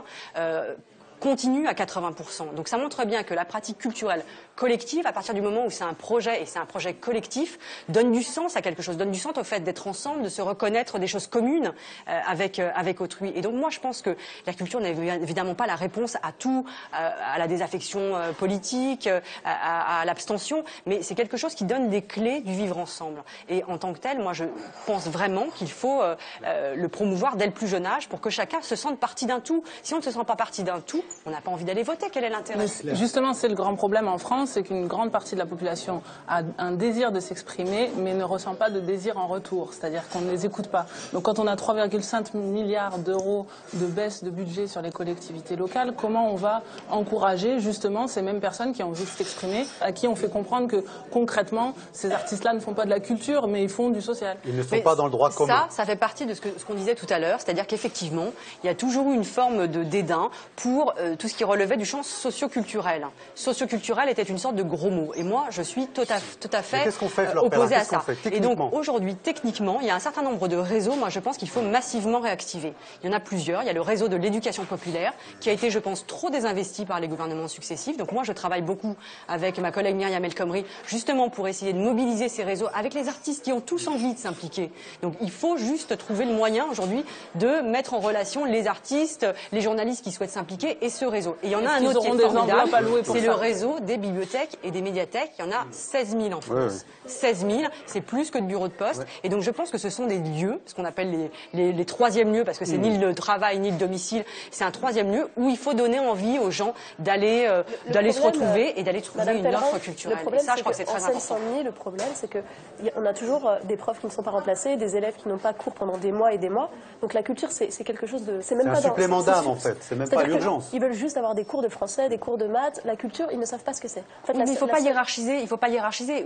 continuent à 80%. Donc ça montre bien que la pratique culturelle collective, à partir du moment où c'est un projet et c'est un projet collectif, donne du sens à quelque chose, donne du sens au fait d'être ensemble, de se reconnaître des choses communes avec autrui. Et donc moi je pense que la culture n'est évidemment pas la réponse à tout, à la désaffection politique, à l'abstention, mais c'est quelque chose qui donne des clés du vivre ensemble. Et en tant que tel, moi je pense vraiment qu'il faut le promouvoir dès le plus jeune âge pour que chacun se sente partie d'un tout. Si on ne se sent pas partie d'un tout, on n'a pas envie d'aller voter. Quel est l'intérêt?
Justement, c'est le grand problème en France, c'est qu'une grande partie de la population a un désir de s'exprimer, mais ne ressent pas de désir en retour. C'est-à-dire qu'on ne les écoute pas. Donc quand on a 3,5 milliards d'euros de baisse de budget sur les collectivités locales, comment on va encourager justement ces mêmes personnes qui ont envie de s'exprimer, à qui on fait comprendre que concrètement, ces artistes-là ne font pas de la culture, mais ils font du social.
Ils ne sont pas dans le droit commun.
Ça fait partie de ce qu'on disait tout à l'heure, c'est-à-dire qu'effectivement, il y a toujours eu une forme de dédain pour tout ce qui relevait du champ socio-culturel. Socio-culturel était une sorte de gros mot. Et moi, je suis tout à fait opposée à ça. Et donc, aujourd'hui, techniquement, il y a un certain nombre de réseaux, moi, je pense qu'il faut massivement réactiver. Il y en a plusieurs. Il y a le réseau de l'éducation populaire, qui a été, je pense, trop désinvesti par les gouvernements successifs. Donc moi, je travaille beaucoup avec ma collègue Myriam El Khomri, justement pour essayer de mobiliser ces réseaux avec les artistes qui ont tous envie de s'impliquer. Donc il faut juste trouver le moyen aujourd'hui de mettre en relation les artistes, les journalistes qui souhaitent s'impliquer et ce réseau. Et il y en a un autre qui est formidable, c'est le réseau des bibliothèques et des médiathèques. Il y en a 16 000 en France. 16 000, c'est plus que de bureaux de poste. Et donc je pense que ce sont des lieux, ce qu'on appelle les troisièmes lieux, parce que c'est ni le travail ni le domicile, c'est un troisième lieu où il faut donner envie aux gens d'aller se retrouver et d'aller trouver une offre culturelle.
Le problème,
et ça, je crois que c'est très important.
En Seine-Saint-Denis, le problème, c'est qu'on a toujours des profs qui ne sont pas remplacés, des élèves qui n'ont pas cours pendant des mois et des mois. Donc la culture, c'est quelque chose de...
C'est un supplément d'âme, en fait. C'est même pas l'urgence.
Ils veulent juste avoir des cours de français, des cours de maths. La culture, ils ne savent pas ce que c'est. En fait,
il ne faut pas hiérarchiser. Il ne faut pas hiérarchiser.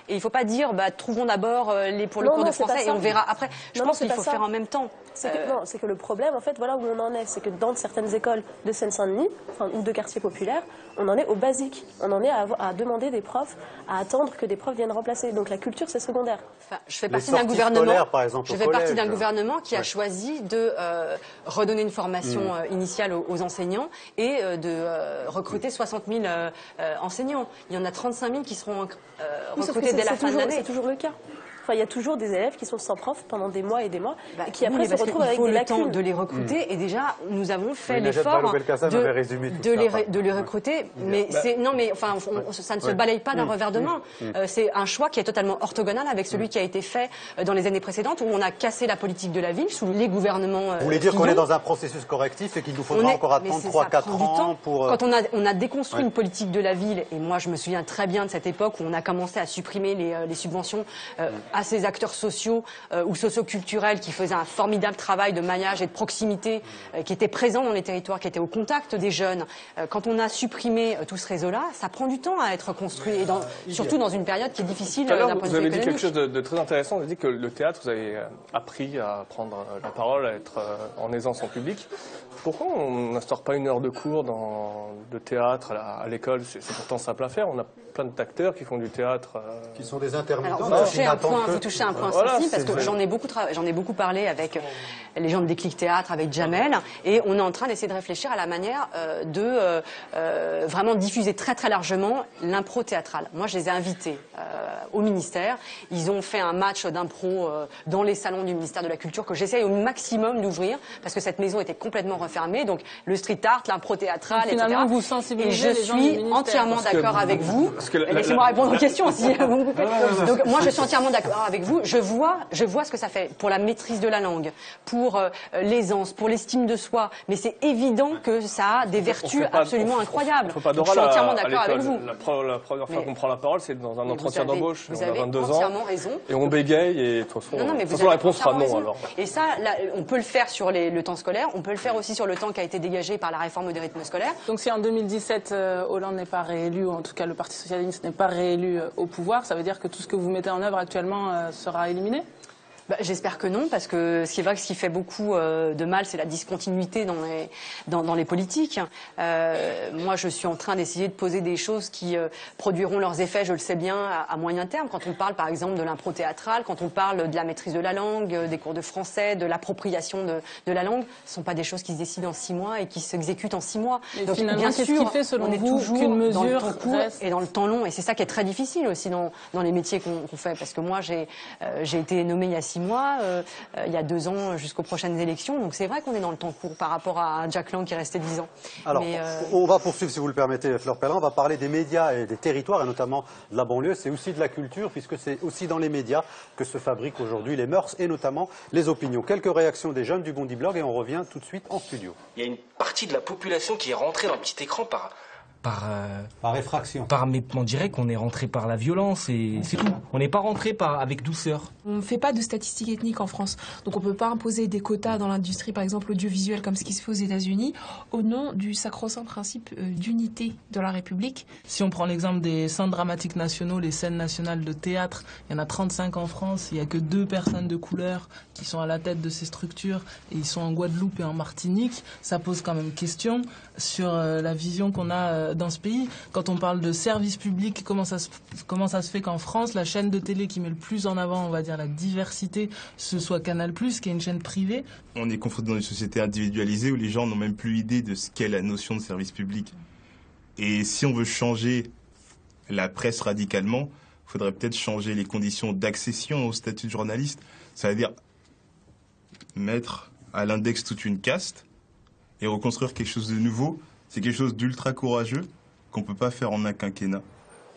Et il ne faut pas dire, trouvons d'abord pour le cours de français et on verra après. Je pense qu'il faut faire en même temps.
C'est que le problème, en fait, voilà où on en est. C'est que dans certaines écoles de Seine-Saint-Denis, ou de quartiers populaires, on en est au basique. On en est à demander des profs, à attendre que des profs viennent remplacer. Donc la culture, c'est secondaire.
Enfin, je fais partie d'un gouvernement qui a choisi de redonner une formation initiale aux enseignants et de recruter 60 000 enseignants. Il y en a 35 000 qui seront recrutés dès la fin de l'année.
C'est toujours le cas. Enfin, il y a toujours des élèves qui sont sans prof pendant des mois et des mois et qui après se retrouvent avec des lacunes.
Il faut le temps de les recruter et déjà nous avons fait l'effort de les recruter. Mais ça ne se balaye pas d'un revers de main. C'est un choix qui est totalement orthogonal avec celui qui a été fait dans les années précédentes où on a cassé la politique de la ville sous les gouvernements.
Vous voulez dire qu'on est dans un processus correctif et qu'il nous faudra encore attendre 3-4 ans pour...
Quand on a déconstruit une politique de la ville, et moi je me souviens très bien de cette époque où on a commencé à supprimer les subventions à ces acteurs sociaux ou socioculturels qui faisaient un formidable travail de maillage et de proximité, qui étaient présents dans les territoires, qui étaient au contact des jeunes. Quand on a supprimé tout ce réseau-là, ça prend du temps à être construit, et surtout dans une période qui est difficile d'un point de vue économique.
Vous avez dit quelque chose de très intéressant, vous avez dit que le théâtre, vous avez appris à prendre la parole, à être en aisance en public. Pourquoi on n'instaure pas une heure de cours de théâtre à l'école? C'est pourtant simple à faire, on a plein d'acteurs qui font du théâtre.
Qui sont des intermittents.
Vous touchez un point sensible, parce que j'en ai beaucoup parlé avec les gens de Déclic Théâtre, avec Jamel, et on est en train d'essayer de réfléchir à la manière de vraiment diffuser très très largement l'impro théâtrale. Moi, je les ai invités au ministère. Ils ont fait un match d'impro dans les salons du ministère de la Culture que j'essaye au maximum d'ouvrir, parce que cette maison était complètement refermée. Donc le street art, l'impro théâtrale, etc.
Vous sensibilisez
et je suis entièrement d'accord avec vous. Laissez-moi répondre aux questions aussi. Donc moi, je suis entièrement d'accord avec vous. Je vois ce que ça fait pour la maîtrise de la langue, pour l'aisance, pour l'estime de soi. Mais c'est évident que ça a des vertus absolument incroyables. Donc, je suis entièrement d'accord avec vous.
La première fois qu'on prend la parole, c'est dans un entretien d'embauche.
Vous
on
avez
a 22 ans.
Entièrement raison.
Et on bégaye et de toute façon, la réponse sera non alors.
Et ça, on peut le faire sur le temps scolaire. On peut le faire aussi sur le temps qui a été dégagé par la réforme des rythmes scolaires.
Donc si en 2017, Hollande n'est pas réélu, ou en tout cas le Parti socialiste n'est pas réélu au pouvoir, ça veut dire que tout ce que vous mettez en œuvre actuellement sera éliminé?
J'espère que non, parce que ce qui fait beaucoup de mal, c'est la discontinuité dans les politiques. Moi, je suis en train d'essayer de poser des choses qui produiront leurs effets, je le sais bien, à moyen terme. Quand on parle, par exemple, de l'impro théâtral, quand on parle de la maîtrise de la langue, des cours de français, de l'appropriation de la langue, ce ne sont pas des choses qui se décident en 6 mois et qui s'exécutent en 6 mois.
Et
donc,
finalement,
bien
qu'est-ce
sûr,
qui fait, selon
on est
vous,
toujours
qu'une mesure
dans le temps court
reste...
et dans le temps long. Et c'est ça qui est très difficile aussi dans les métiers qu'on fait. Parce que moi, j'ai été nommée il y a 6 mois, il y a 2 ans jusqu'aux prochaines élections. Donc c'est vrai qu'on est dans le temps court par rapport à Jack Lang qui est resté 10 ans.
Alors, on va poursuivre, si vous le permettez, Fleur Pellerin. On va parler des médias et des territoires, et notamment de la banlieue. C'est aussi de la culture, puisque c'est aussi dans les médias que se fabriquent aujourd'hui les mœurs et notamment les opinions. Quelques réactions des jeunes du Bondy Blog et on revient tout de suite en studio.
Il y a une partie de la population qui est rentrée dans le petit écran
par effraction.
On dirait qu'on est rentré par la violence et c'est tout. On n'est pas rentré avec douceur.
On ne fait pas de statistiques ethniques en France. Donc on ne peut pas imposer des quotas dans l'industrie, par exemple audiovisuelle, comme ce qui se fait aux États-Unis, au nom du sacro-saint principe d'unité de la République.
Si on prend l'exemple des centres dramatiques nationaux, les scènes nationales de théâtre, il y en a 35 en France, il n'y a que 2 personnes de couleur qui sont à la tête de ces structures et ils sont en Guadeloupe et en Martinique. Ça pose quand même question sur la vision qu'on a dans ce pays. Quand on parle de service public, comment ça se fait qu'en France, la chaîne de télé qui met le plus en avant, on va dire, la diversité, ce soit Canal+, qui est une chaîne privée?
On est confronté dans une société individualisée où les gens n'ont même plus idée de ce qu'est la notion de service public. Et si on veut changer la presse radicalement, il faudrait peut-être changer les conditions d'accession au statut de journaliste. Ça veut dire mettre à l'index toute une caste et reconstruire quelque chose de nouveau. C'est quelque chose d'ultra courageux qu'on ne peut pas faire en un quinquennat.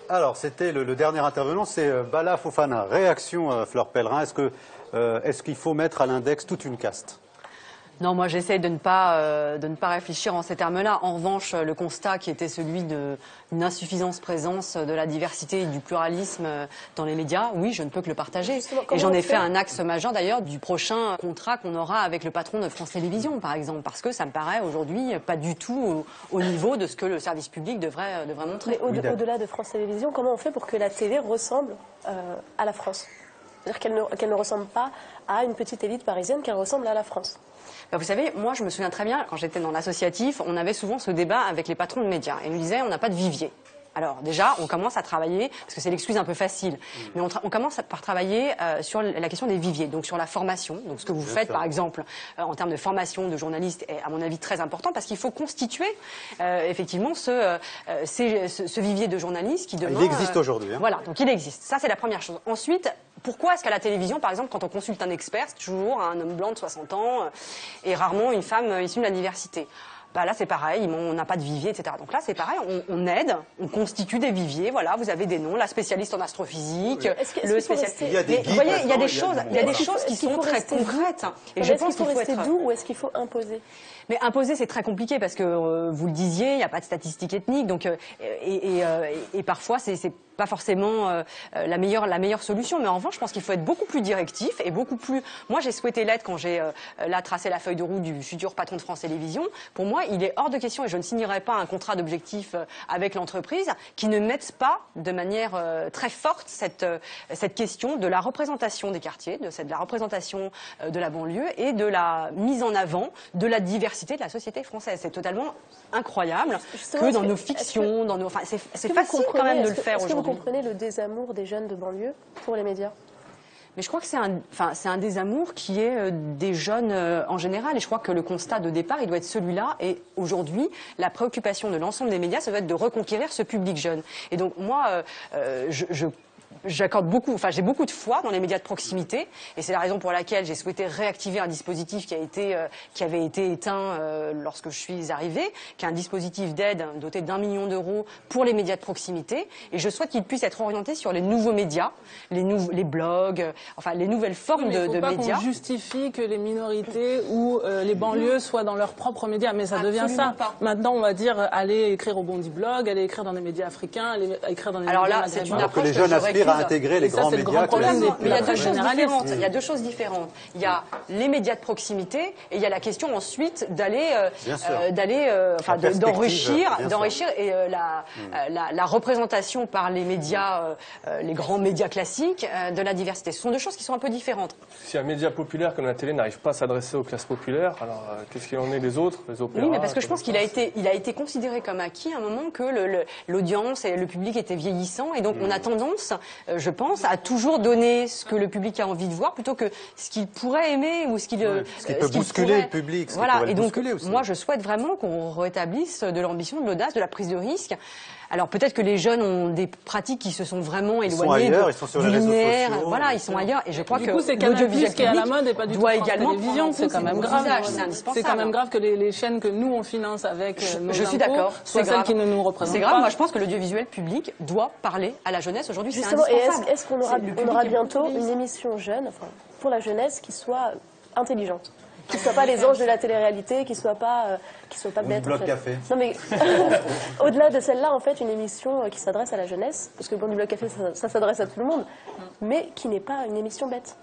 Alors, c'était le dernier intervenant, c'est Bala Fofana. Réaction, Fleur Pellerin, est-ce qu'il faut mettre à l'index toute une caste ?
Non, moi j'essaie de ne pas réfléchir en ces termes-là. En revanche, le constat qui était celui d'une insuffisance présence de la diversité et du pluralisme dans les médias, oui, je ne peux que le partager. Et j'en ai fait un axe majeur d'ailleurs du prochain contrat qu'on aura avec le patron de France Télévisions, par exemple, parce que ça me paraît aujourd'hui pas du tout au niveau de ce que le service public devrait montrer.
Mais au-delà de France Télévisions, comment on fait pour que la télé ressemble à la France ? C'est-à-dire qu'elle ne ressemble pas à une petite élite parisienne, qu'elle ressemble à la France.
Vous savez, moi je me souviens très bien, quand j'étais dans l'associatif, on avait souvent ce débat avec les patrons de médias. Et ils nous disaient, on n'a pas de vivier. Alors déjà, on commence à travailler, parce que c'est l'excuse un peu facile, mais on commence par travailler sur la question des viviers, donc sur la formation. Donc ce que vous faites, par exemple, en termes de formation de journalistes, est à mon avis très important, parce qu'il faut constituer effectivement ce vivier de journalistes qui demain...
Il existe aujourd'hui.
Voilà, donc il existe. Ça, c'est la première chose. Ensuite, pourquoi est-ce qu'à la télévision, par exemple, quand on consulte un expert, c'est toujours un homme blanc de 60 ans et rarement une femme issue de la diversité? Là, c'est pareil, on n'a pas de vivier, etc. Donc là, c'est pareil, on aide, on constitue des viviers. Voilà, vous avez des noms, la spécialiste en astrophysique, le spécialiste.
Il y a des guides,
vous voyez, il y a des choses qui sont très concrètes.
Et je pense qu'il faut rester doux ou est-ce qu'il faut imposer?
Mais imposer, c'est très compliqué parce que vous le disiez, il n'y a pas de statistiques ethniques, donc et parfois c'est pas forcément la meilleure solution. Mais en revanche, je pense qu'il faut être beaucoup plus directif et beaucoup plus. Moi, j'ai souhaité l'être quand j'ai tracé la feuille de route du futur patron de France Télévisions. Pour moi, il est hors de question et je ne signerai pas un contrat d'objectif avec l'entreprise qui ne mette pas de manière très forte cette question de la représentation des quartiers, de la représentation de la banlieue et de la mise en avant de la diversité de la société française. C'est totalement incroyable que dans nos fictions, dans nos... Enfin, c'est facile quand même de le faire aujourd'hui.
Est-ce que vous comprenez le désamour des jeunes de banlieue pour les médias?
Mais je crois que c'est un désamour qui est des jeunes en général. Et je crois que le constat de départ, il doit être celui-là. Et aujourd'hui, la préoccupation de l'ensemble des médias, ça doit être de reconquérir ce public jeune. Et donc moi, j'accorde beaucoup, j'ai beaucoup de foi dans les médias de proximité, et c'est la raison pour laquelle j'ai souhaité réactiver un dispositif qui avait été éteint lorsque je suis arrivée, qui est un dispositif d'aide doté d'1 million d'euros pour les médias de proximité, et je souhaite qu'il puisse être orienté sur les nouveaux médias, les blogs, les nouvelles formes de médias.
Il ne faut pas qu'on justifie que les minorités ou les banlieues soient dans leurs propres médias, mais ça devient ça.
Pas.
Maintenant, on va dire, allez écrire au Bondy Blog, allez écrire dans des médias africains, allez écrire dans des médias maghrébins.
Alors là, c'est une approche
que les jeunes aspirent réussir à intégrer les grands médias.
Il y a deux choses différentes. Il y a deux choses différentes. Il y a les médias de proximité et il y a la question ensuite d'enrichir et la représentation par les médias, les grands médias classiques de la diversité. Ce sont deux choses qui sont un peu différentes.
Si un média populaire comme la télé n'arrive pas à s'adresser aux classes populaires, alors qu'est-ce qu'il en est des autres, les opéras?
Oui, mais parce que je pense qu'il a été considéré comme acquis à un moment que l'audience et le public étaient vieillissants et donc on a tendance, je pense, à toujours donner ce que le public a envie de voir plutôt que ce qu'il pourrait aimer ou ce qu'il
peut bousculer le public.
Voilà, et donc moi je souhaite vraiment qu'on rétablisse de l'ambition, de l'audace, de la prise de risque. Alors peut-être que les jeunes ont des pratiques qui se sont vraiment éloignées du linéaire. Voilà, ils sont ailleurs. Et je crois que
l'audiovisuel public qui est à la mode et pas du tout
doit également
télévision. C'est quand même grave.
C'est
quand même grave que les chaînes que nous on finance avec nos
je suis d'accord.
soient celles qui ne nous représentent pas.
C'est grave. Moi, je pense que l'audiovisuel public doit parler à la jeunesse aujourd'hui. C'est indispensable.
Est-ce qu'on aura bientôt une émission jeune, enfin, pour la jeunesse, qui soit intelligente? Qui ne soient pas les anges de la télé-réalité, qui ne soient pas bêtes.
Bloc Café.
Non mais au-delà de celle-là, en fait, une émission qui s'adresse à la jeunesse, parce que bon, du Bloc Café, ça s'adresse à tout le monde, mais qui n'est pas une émission bête.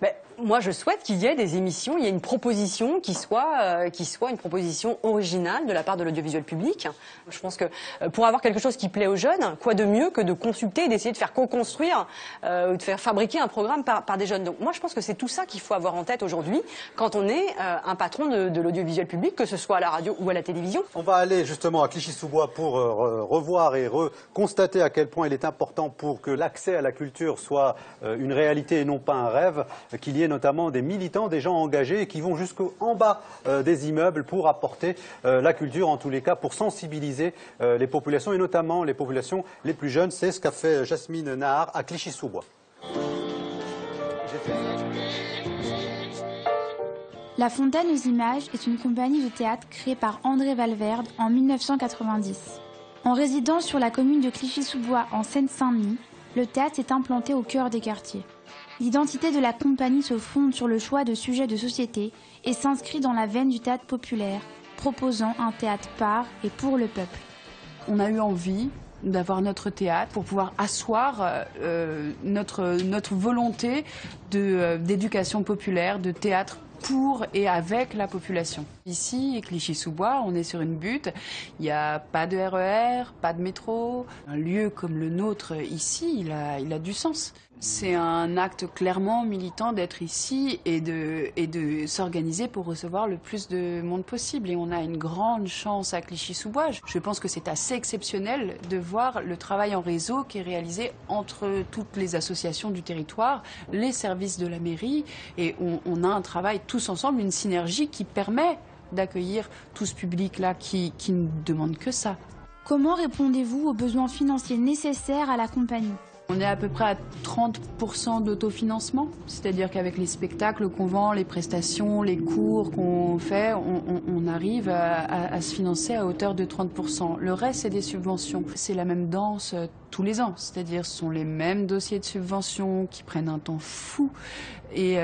Ben, moi, je souhaite qu'il y ait des émissions, il y ait une proposition qui soit une proposition originale de la part de l'audiovisuel public. Je pense que pour avoir quelque chose qui plaît aux jeunes, quoi de mieux que de consulter, d'essayer de faire co-construire ou de faire fabriquer un programme par des jeunes. Donc moi, je pense que c'est tout ça qu'il faut avoir en tête aujourd'hui quand on est un patron de l'audiovisuel public, que ce soit à la radio ou à la télévision.
On va aller justement à Clichy-sous-Bois pour revoir et constater à quel point il est important pour que l'accès à la culture soit une réalité et non pas un rêve, qu'il y ait notamment des militants, des gens engagés qui vont jusqu'en bas des immeubles pour apporter la culture, en tous les cas, pour sensibiliser les populations et notamment les populations les plus jeunes. C'est ce qu'a fait Jasmine Nahar à Clichy-sous-Bois.
La Fontaine aux Images est une compagnie de théâtre créée par André Valverde en 1990. En résidant sur la commune de Clichy-sous-Bois en Seine-Saint-Denis, le théâtre s'est implanté au cœur des quartiers. L'identité de la compagnie se fonde sur le choix de sujets de société et s'inscrit dans la veine du théâtre populaire, proposant un théâtre par et pour le peuple.
On a eu envie d'avoir notre théâtre pour pouvoir asseoir notre volonté d'éducation populaire, de théâtre pour et avec la population. Ici, à Clichy-sous-Bois, on est sur une butte, il n'y a pas de RER, pas de métro. Un lieu comme le nôtre ici, il a du sens. C'est un acte clairement militant d'être ici et de s'organiser pour recevoir le plus de monde possible. Et on a une grande chance à Clichy-sous-Bois. Je pense que c'est assez exceptionnel de voir le travail en réseau qui est réalisé entre toutes les associations du territoire, les services de la mairie. Et on a un travail tous ensemble, une synergie qui permet d'accueillir tout ce public-là qui ne demande que ça.
Comment répondez-vous aux besoins financiers nécessaires à la compagnie ?
On est à peu près à 30% d'autofinancement, c'est-à-dire qu'avec les spectacles qu'on vend, les prestations, les cours qu'on fait, on arrive à se financer à hauteur de 30%. Le reste, c'est des subventions. C'est la même danse tous les ans, c'est-à-dire ce sont les mêmes dossiers de subventions qui prennent un temps fou et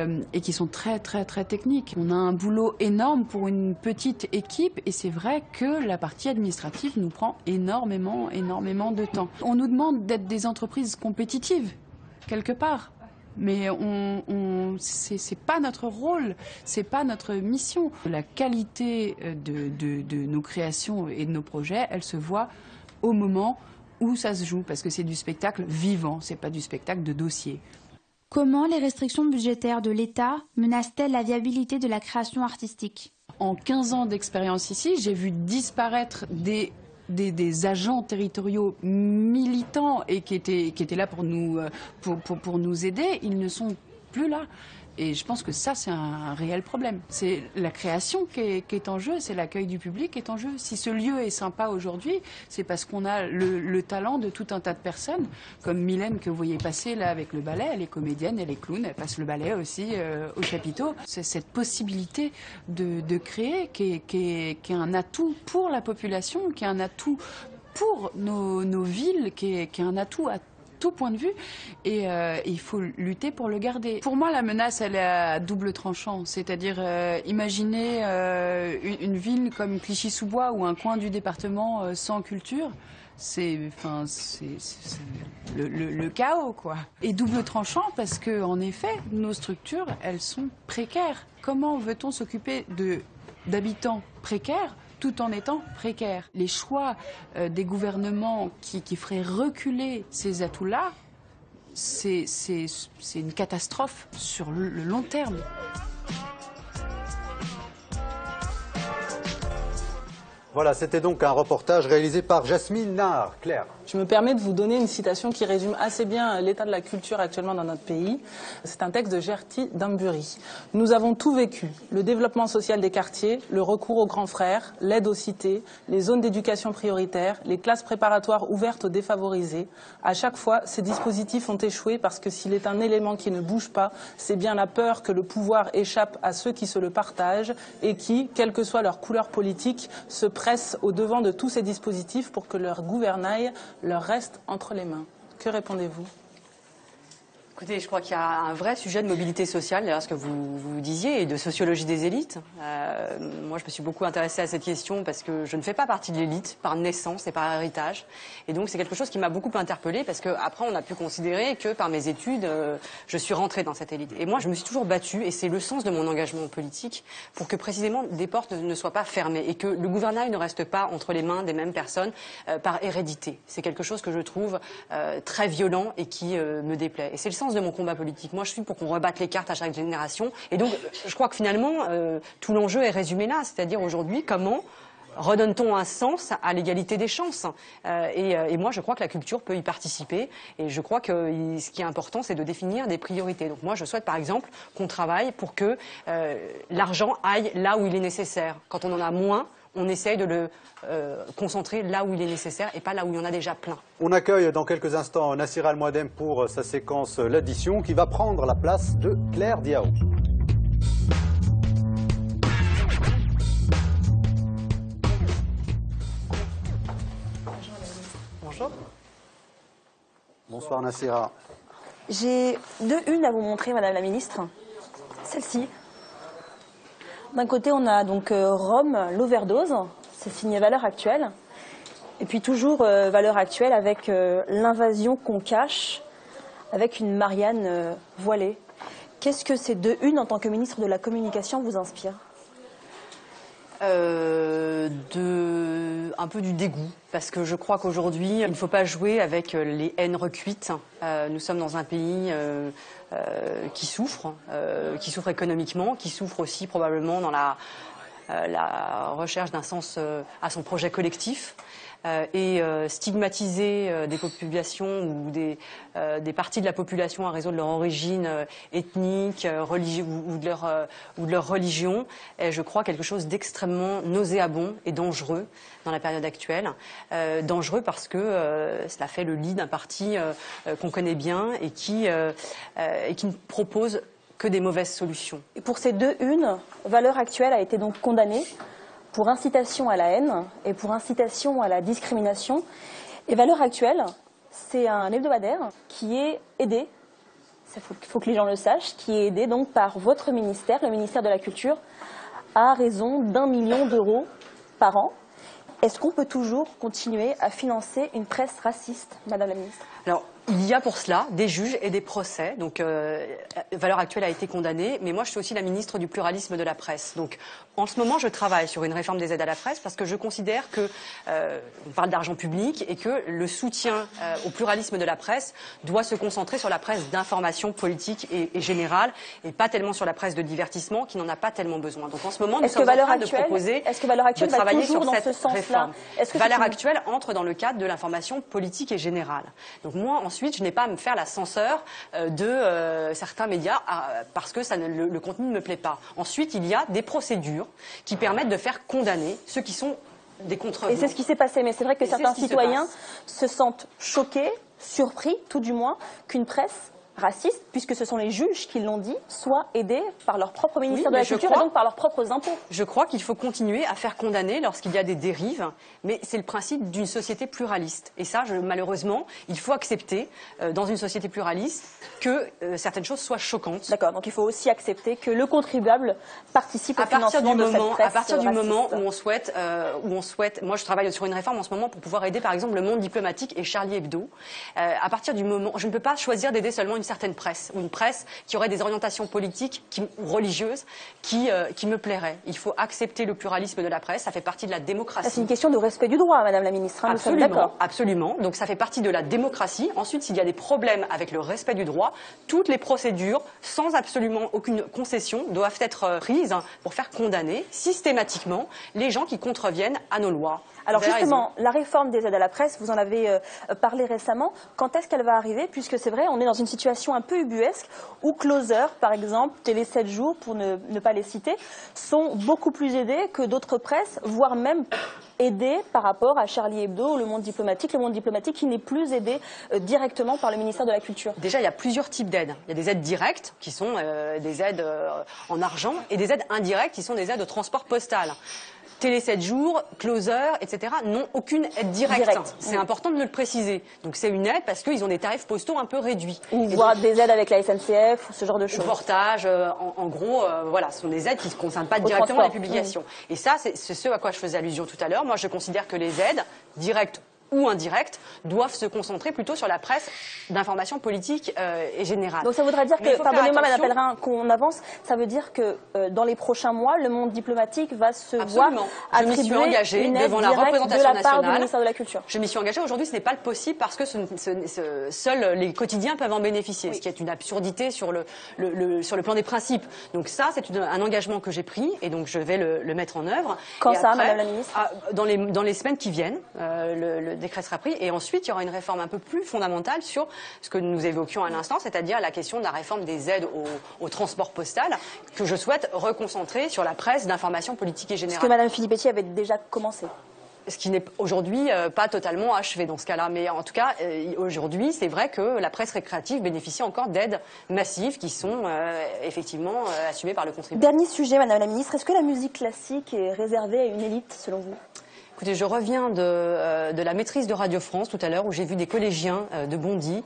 qui sont très très très techniques. On a un boulot énorme pour une petite équipe et c'est vrai que la partie administrative nous prend énormément de temps. On nous demande d'être des entreprises compétitives, quelque part. Mais c'est pas notre rôle, c'est pas notre mission. La qualité de nos créations et de nos projets, elle se voit au moment où ça se joue, parce que c'est du spectacle vivant, c'est pas du spectacle de dossier.
Comment les restrictions budgétaires de l'État menacent-elles la viabilité de la création artistique ?
En 15 ans d'expérience ici, j'ai vu disparaître des agents territoriaux militants et qui étaient là pour nous aider. Ils ne sont plus là. Et je pense que ça, c'est un réel problème. C'est la création qui est en jeu, c'est l'accueil du public qui est en jeu. Si ce lieu est sympa aujourd'hui, c'est parce qu'on a le talent de tout un tas de personnes, comme Mylène que vous voyez passer là avec le ballet. Elle est comédienne, elle est clown, elle passe le ballet aussi au chapiteau. C'est cette possibilité de créer qui est un atout pour la population, qui est un atout pour nos villes, qui est un atout à tout point de vue, et il faut lutter pour le garder. Pour moi, la menace, elle est à double tranchant, c'est-à-dire imaginez une ville comme Clichy-sous-Bois ou un coin du département sans culture, c'est le chaos, quoi. Et double tranchant parce que, en effet, nos structures, elles sont précaires. Comment veut-on s'occuper d'habitants précaires tout en étant précaires? Les choix des gouvernements qui feraient reculer ces atouts-là, c'est une catastrophe sur le long terme.
Voilà, c'était donc un reportage réalisé par Jasmine Nard. Claire.
Je me permets de vous donner une citation qui résume assez bien l'état de la culture actuellement dans notre pays. C'est un texte de Gerty Damburi. « Nous avons tout vécu, le développement social des quartiers, le recours aux grands frères, l'aide aux cités, les zones d'éducation prioritaire, les classes préparatoires ouvertes aux défavorisés. À chaque fois, ces dispositifs ont échoué parce que s'il est un élément qui ne bouge pas, c'est bien la peur que le pouvoir échappe à ceux qui se le partagent et qui, quelle que soit leur couleur politique, se pressent au devant de tous ces dispositifs pour que leur gouvernail leur reste entre les mains. » Que répondez-vous?
Écoutez, je crois qu'il y a un vrai sujet de mobilité sociale, d'ailleurs ce que vous disiez, et de sociologie des élites. Moi, je me suis beaucoup intéressée à cette question parce que je ne fais pas partie de l'élite par naissance et par héritage. Et donc, c'est quelque chose qui m'a beaucoup interpellée parce qu'après, on a pu considérer que par mes études, je suis rentrée dans cette élite. Et moi, je me suis toujours battue, et c'est le sens de mon engagement politique, pour que précisément des portes ne soient pas fermées et que le gouvernail ne reste pas entre les mains des mêmes personnes par hérédité. C'est quelque chose que je trouve très violent et qui me déplaît. Et c'est le sens de mon combat politique. Moi, je suis pour qu'on rebatte les cartes à chaque génération. Et donc, je crois que finalement, tout l'enjeu est résumé là. C'est-à-dire aujourd'hui, comment redonne-t-on un sens à l'égalité des chances? Et moi, je crois que la culture peut y participer. Et je crois que ce qui est important, c'est de définir des priorités. Donc moi, je souhaite, par exemple, qu'on travaille pour que l'argent aille là où il est nécessaire. Quand on en a moins, on essaye de le concentrer là où il est nécessaire et pas là où il y en a déjà plein.
On accueille dans quelques instants Nassira El-Mouadem pour sa séquence L'Addition qui va prendre la place de Claire Diao.
Bonjour.
Bonsoir Nassira.
J'ai deux unes à vous montrer, Madame la Ministre. Celle-ci. D'un côté, on a donc Rome, l'overdose, c'est signé Valeurs Actuelles. Et puis toujours Valeurs Actuelles avec l'invasion qu'on cache, avec une Marianne voilée. Qu'est-ce que ces deux unes, en tant que ministre de la Communication, vous inspirent?
Un peu du dégoût, parce que je crois qu'aujourd'hui, il ne faut pas jouer avec les haines recuites. Nous sommes dans un pays qui souffre économiquement, qui souffre aussi probablement dans la recherche d'un sens à son projet collectif. Et stigmatiser des populations ou des parties de la population à raison de leur origine ethnique, ou de leur religion, est, je crois, quelque chose d'extrêmement nauséabond et dangereux dans la période actuelle. Dangereux parce que cela fait le lit d'un parti qu'on connaît bien et qui ne propose que des mauvaises solutions.
Et pour ces deux unes, Valeurs Actuelles a été donc condamnée pour incitation à la haine et pour incitation à la discrimination. Et Valeurs Actuelles, c'est un hebdomadaire qui est aidé, il faut que les gens le sachent, qui est aidé donc par votre ministère, le ministère de la Culture, à raison d'1 million d'euros par an. Est-ce qu'on peut toujours continuer à financer une presse raciste, Madame la Ministre?
Alors, il y a pour cela des juges et des procès. Donc, Valeurs Actuelles a été condamnée, mais moi, je suis aussi la ministre du pluralisme de la presse. Donc, en ce moment, je travaille sur une réforme des aides à la presse parce que je considère que on parle d'argent public et que le soutien au pluralisme de la presse doit se concentrer sur la presse d'information politique et générale et pas tellement sur la presse de divertissement qui n'en a pas tellement besoin. Donc, en ce moment, nous sommes en train de proposer de travailler sur cette réforme. Valeurs Actuelles entre dans le cadre de l'information politique et générale. Donc, moi, ensuite, je n'ai pas à me faire la censeur de certains médias parce que le contenu ne me plaît pas. Ensuite, il y a des procédures qui permettent de faire condamner ceux qui sont des contrevenants.
Et c'est ce qui s'est passé, mais c'est vrai que certains citoyens se sentent choqués, surpris, tout du moins, qu'une presse raciste, puisque ce sont les juges qui l'ont dit, soient aidés par leur propre ministère de la Culture et donc par leurs propres impôts.
Je crois qu'il faut continuer à faire condamner lorsqu'il y a des dérives, mais c'est le principe d'une société pluraliste. Et ça, malheureusement, il faut accepter, dans une société pluraliste, que certaines choses soient choquantes.
D'accord, donc il faut aussi accepter que le contribuable participe au financement de cette presse.
À partir du moment où on souhaite, moi je travaille sur une réforme en ce moment pour pouvoir aider par exemple Le Monde diplomatique et Charlie Hebdo. À partir du moment, je ne peux pas choisir d'aider seulement une certaine presse, ou une presse qui aurait des orientations politiques ou religieuses qui me plairaient. Il faut accepter le pluralisme de la presse, ça fait partie de la démocratie.
C'est une question de respect du droit, Madame la Ministre, nous sommes d'accord.
Absolument, donc ça fait partie de la démocratie. Ensuite, s'il y a des problèmes avec le respect du droit, toutes les procédures, sans absolument aucune concession, doivent être prises pour faire condamner systématiquement les gens qui contreviennent à nos lois.
Alors justement, la réforme des aides à la presse, vous en avez parlé récemment. Quand est-ce qu'elle va arriver? Puisque c'est vrai, on est dans une situation un peu ubuesque où Closer, par exemple, Télé 7 jours, pour ne pas les citer, sont beaucoup plus aidés que d'autres presses, voire même aidés par rapport à Charlie Hebdo ou Le Monde diplomatique qui n'est plus aidé directement par le ministère de la Culture.
Déjà, il y a plusieurs types d'aides. Il y a des aides directes, qui sont des aides en argent, et des aides indirectes, qui sont des aides au transport postal. Télé 7 jours, Closer, etc. n'ont aucune aide directe. C'est important de le préciser. Donc c'est une aide parce qu'ils ont des tarifs postaux un peu réduits.
Ou voire des aides avec la SNCF, ce genre de choses.
Portage, en gros, voilà, ce sont des aides qui ne concernent pas directement les publications. Et ça, c'est ce à quoi je faisais allusion tout à l'heure. Moi, je considère que les aides, directes ou indirectes, doivent se concentrer plutôt sur la presse d'information politique et générale.
Donc ça voudrait dire que, pardonnez-moi Madame Pellerin, qu'on avance, ça veut dire que dans les prochains mois, Le Monde diplomatique va se voir attribuer une aide
devant la représentation
de la part du
nationale.
ministère de la Culture.
Je m'y suis engagée. Aujourd'hui, ce n'est pas possible parce que seuls les quotidiens peuvent en bénéficier, ce qui est une absurdité sur le plan des principes. Donc ça, c'est un engagement que j'ai pris et donc je vais le mettre en œuvre.
Quand ça, Madame la Ministre?
Dans les semaines qui viennent, le décret sera pris et ensuite il y aura une réforme un peu plus fondamentale sur ce que nous évoquions à l'instant, c'est-à-dire la question de la réforme des aides au transport postal que je souhaite reconcentrer sur la presse d'information politique et générale.
Ce que Madame Filippetti avait déjà commencé.
Ce qui n'est aujourd'hui pas totalement achevé dans ce cas-là. Mais en tout cas, aujourd'hui, c'est vrai que la presse récréative bénéficie encore d'aides massives qui sont effectivement assumées par le contribuable.
Dernier sujet, Madame la Ministre, est-ce que la musique classique est réservée à une élite, selon vous?
Écoutez, je reviens de la maîtrise de Radio France tout à l'heure où j'ai vu des collégiens de Bondy,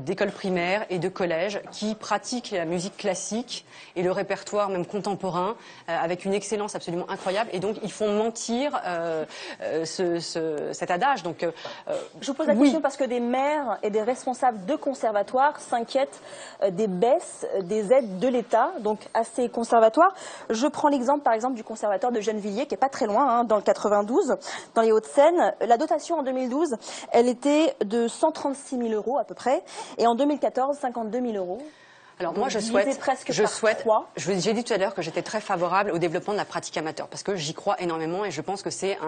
d'écoles primaires et de collèges qui pratiquent la musique classique et le répertoire même contemporain avec une excellence absolument incroyable et donc ils font mentir cet adage. Donc,
je vous pose la question parce que des maires et des responsables de conservatoires s'inquiètent des baisses des aides de l'État, donc à ces conservatoires. Je prends l'exemple par exemple du conservatoire de Gennevilliers qui est pas très loin, dans le 92, dans les Hauts-de-Seine. La dotation en 2012, elle était de 136 000 € à peu près, et en 2014, 52 000 €.
Alors moi, j'ai dit tout à l'heure que j'étais très favorable au développement de la pratique amateur parce que j'y crois énormément et je pense que c'est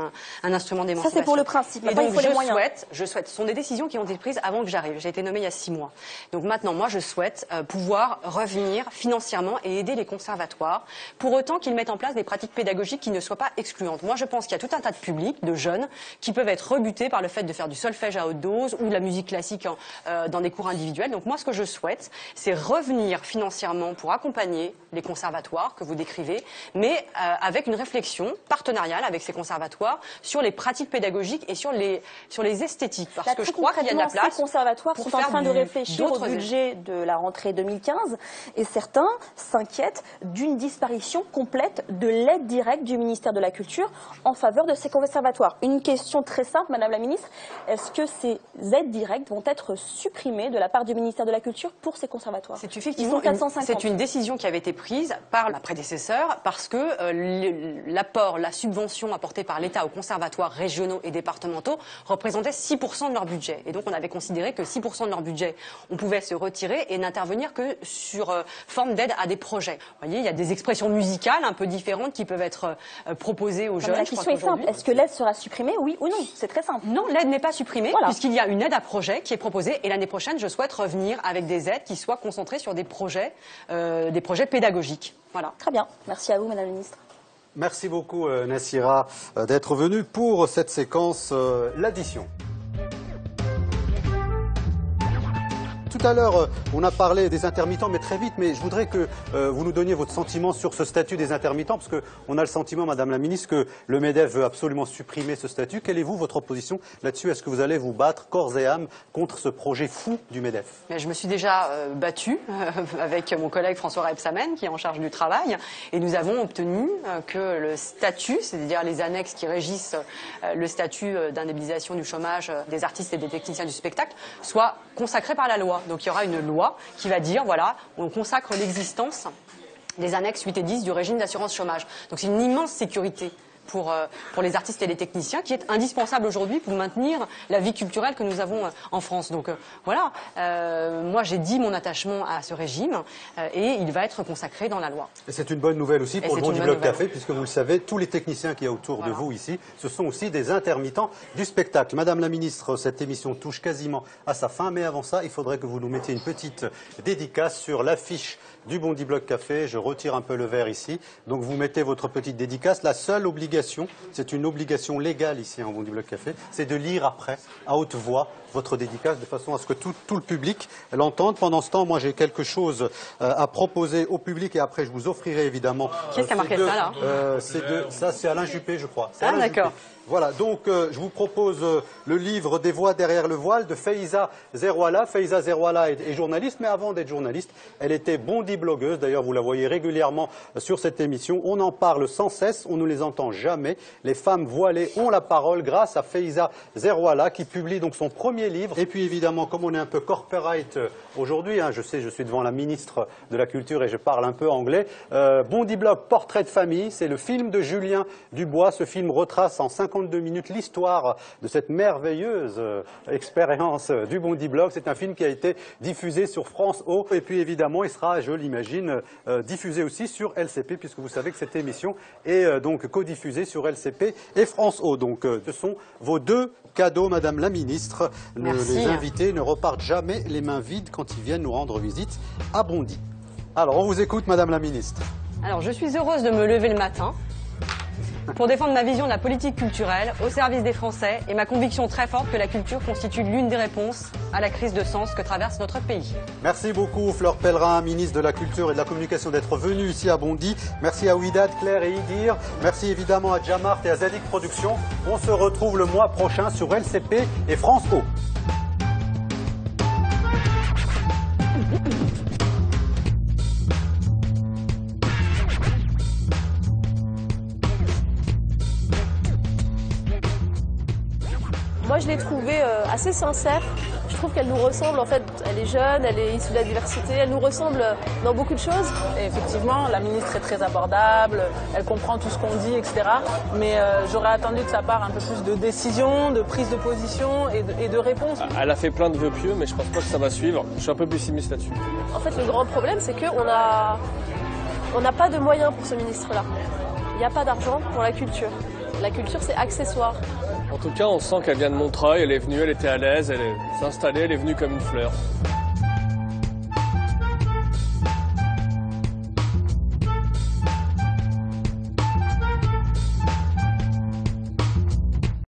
un instrument d'émancipation.
Ça, c'est pour le principe.
Et donc,
il faut les moyens.
Ce sont des décisions qui ont été prises avant que j'arrive. J'ai été nommée il y a 6 mois. Donc maintenant, moi, je souhaite pouvoir revenir financièrement et aider les conservatoires pour autant qu'ils mettent en place des pratiques pédagogiques qui ne soient pas excluantes. Moi, je pense qu'il y a tout un tas de publics, de jeunes, qui peuvent être rebutés par le fait de faire du solfège à haute dose ou de la musique classique dans des cours individuels. Donc moi, ce que je souhaite, c'est revenir financièrement pour accompagner les conservatoires que vous décrivez, mais avec une réflexion partenariale avec ces conservatoires sur les pratiques pédagogiques et sur les esthétiques. Parce que je crois qu'il y a de la place.
Les conservatoires sont en train de réfléchir au budget de la rentrée 2015 et certains s'inquiètent d'une disparition complète de l'aide directe du ministère de la Culture en faveur de ces conservatoires. Une question très simple, Madame la Ministre, est-ce que ces aides directes vont être supprimées de la part du ministère de la Culture pour ces conservatoires?
C'est une décision qui avait été prise par la prédécesseur parce que l'apport, la subvention apportée par l'État aux conservatoires régionaux et départementaux représentait 6% de leur budget. Et donc on avait considéré que 6% de leur budget, on pouvait se retirer et n'intervenir que sur forme d'aide à des projets. Vous voyez, il y a des expressions musicales un peu différentes qui peuvent être proposées aux jeunes.
La question est simple, est-ce que l'aide sera supprimée, oui ou non? C'est très simple.
Non, l'aide n'est pas supprimée puisqu'il y a une aide à projet qui est proposée et l'année prochaine, je souhaite revenir avec des aides qui soient concentrées sur des projets pédagogiques. Voilà.
Très bien. Merci à vous, Madame la Ministre.
Merci beaucoup, Nassira, d'être venue pour cette séquence L'Addition. Tout tout à l'heure, on a parlé des intermittents, mais très vite, mais je voudrais que vous nous donniez votre sentiment sur ce statut des intermittents, parce qu'on a le sentiment, Madame la Ministre, que le MEDEF veut absolument supprimer ce statut. Quelle est votre position là-dessus? Est-ce que vous allez vous battre corps et âme contre ce projet fou du MEDEF?
Mais je me suis déjà battue avec mon collègue François Rebsamen, qui est en charge du travail, et nous avons obtenu que le statut, c'est-à-dire les annexes qui régissent le statut d'indemnisation du chômage des artistes et des techniciens du spectacle, soit consacré par la loi. Donc il y aura une loi qui va dire, voilà, on consacre l'existence des annexes 8 et 10 du régime d'assurance chômage. Donc c'est une immense sécurité pour les artistes et les techniciens, qui est indispensable aujourd'hui pour maintenir la vie culturelle que nous avons en France. Donc voilà, moi j'ai dit mon attachement à ce régime et il va être consacré dans la loi.
Et c'est une bonne nouvelle aussi pour le Bondi Bloc Café, puisque vous le savez, tous les techniciens qu'il y a autour de vous ici, ce sont aussi des intermittents du spectacle. Madame la Ministre, cette émission touche quasiment à sa fin, mais avant ça, il faudrait que vous nous mettiez une petite dédicace sur l'affiche du Bondi Bloc Café. Je retire un peu le verre ici. Donc vous mettez votre petite dédicace. La seule obligation, c'est une obligation légale ici en Bondi Bloc Café, c'est de lire après, à haute voix, votre dédicace, de façon à ce que tout le public l'entende. Pendant ce temps, moi j'ai quelque chose à proposer au public et après je vous offrirai évidemment...
Qui est-ce qui a marqué ça là
Ça c'est Alain Juppé, je crois.
Ah d'accord.
Voilà, donc je vous propose le livre Des voix derrière le voile de Faiza Zerouala. Faiza Zerouala est journaliste, mais avant d'être journaliste, elle était Bondi blogueuse. D'ailleurs, vous la voyez régulièrement sur cette émission. On en parle sans cesse, on ne les entend jamais. Les femmes voilées ont la parole grâce à Faiza Zerouala qui publie donc son premier livre. Et puis évidemment, comme on est un peu corporate aujourd'hui, je sais, je suis devant la ministre de la Culture et je parle un peu anglais. Bondi Bloc, portrait de famille, c'est le film de Julien Dubois. Ce film retrace en 52 minutes l'histoire de cette merveilleuse expérience du Bondi Bloc. C'est un film qui a été diffusé sur France O et puis évidemment il sera, je l'imagine, diffusé aussi sur LCP puisque vous savez que cette émission est donc codiffusée sur LCP et France O. Donc ce sont vos deux cadeaux, Madame la Ministre. Les invités ne repartent jamais les mains vides quand ils viennent nous rendre visite à Bondy. Alors on vous écoute, Madame la Ministre.
Alors je suis heureuse de me lever le matin pour défendre ma vision de la politique culturelle au service des Français et ma conviction très forte que la culture constitue l'une des réponses à la crise de sens que traverse notre pays.
Merci beaucoup Fleur Pellerin, ministre de la Culture et de la Communication, d'être venue ici à Bondy. Merci à Ouidad, Claire et Idir. Merci évidemment à Jamart et à Zadig Productions. On se retrouve le mois prochain sur LCP et France O.
Moi, je l'ai trouvée assez sincère. Je trouve qu'elle nous ressemble. En fait, elle est jeune, elle est issue de la diversité. Elle nous ressemble dans beaucoup de choses.
Et effectivement, la ministre est très abordable. Elle comprend tout ce qu'on dit, etc. Mais j'aurais attendu de sa part un peu plus de décision, de prise de position et de réponse.
Elle a fait plein de vœux pieux, mais je pense pas que ça va suivre. Je suis un peu pessimiste là-dessus.
En fait, le grand problème, c'est qu'on n'a pas de moyens pour ce ministre-là. Il n'y a pas d'argent pour la culture. La culture, c'est accessoire.
En tout cas, on sent qu'elle vient de Montreuil, elle est venue, elle était à l'aise, elle s'est installée, elle est venue comme une fleur.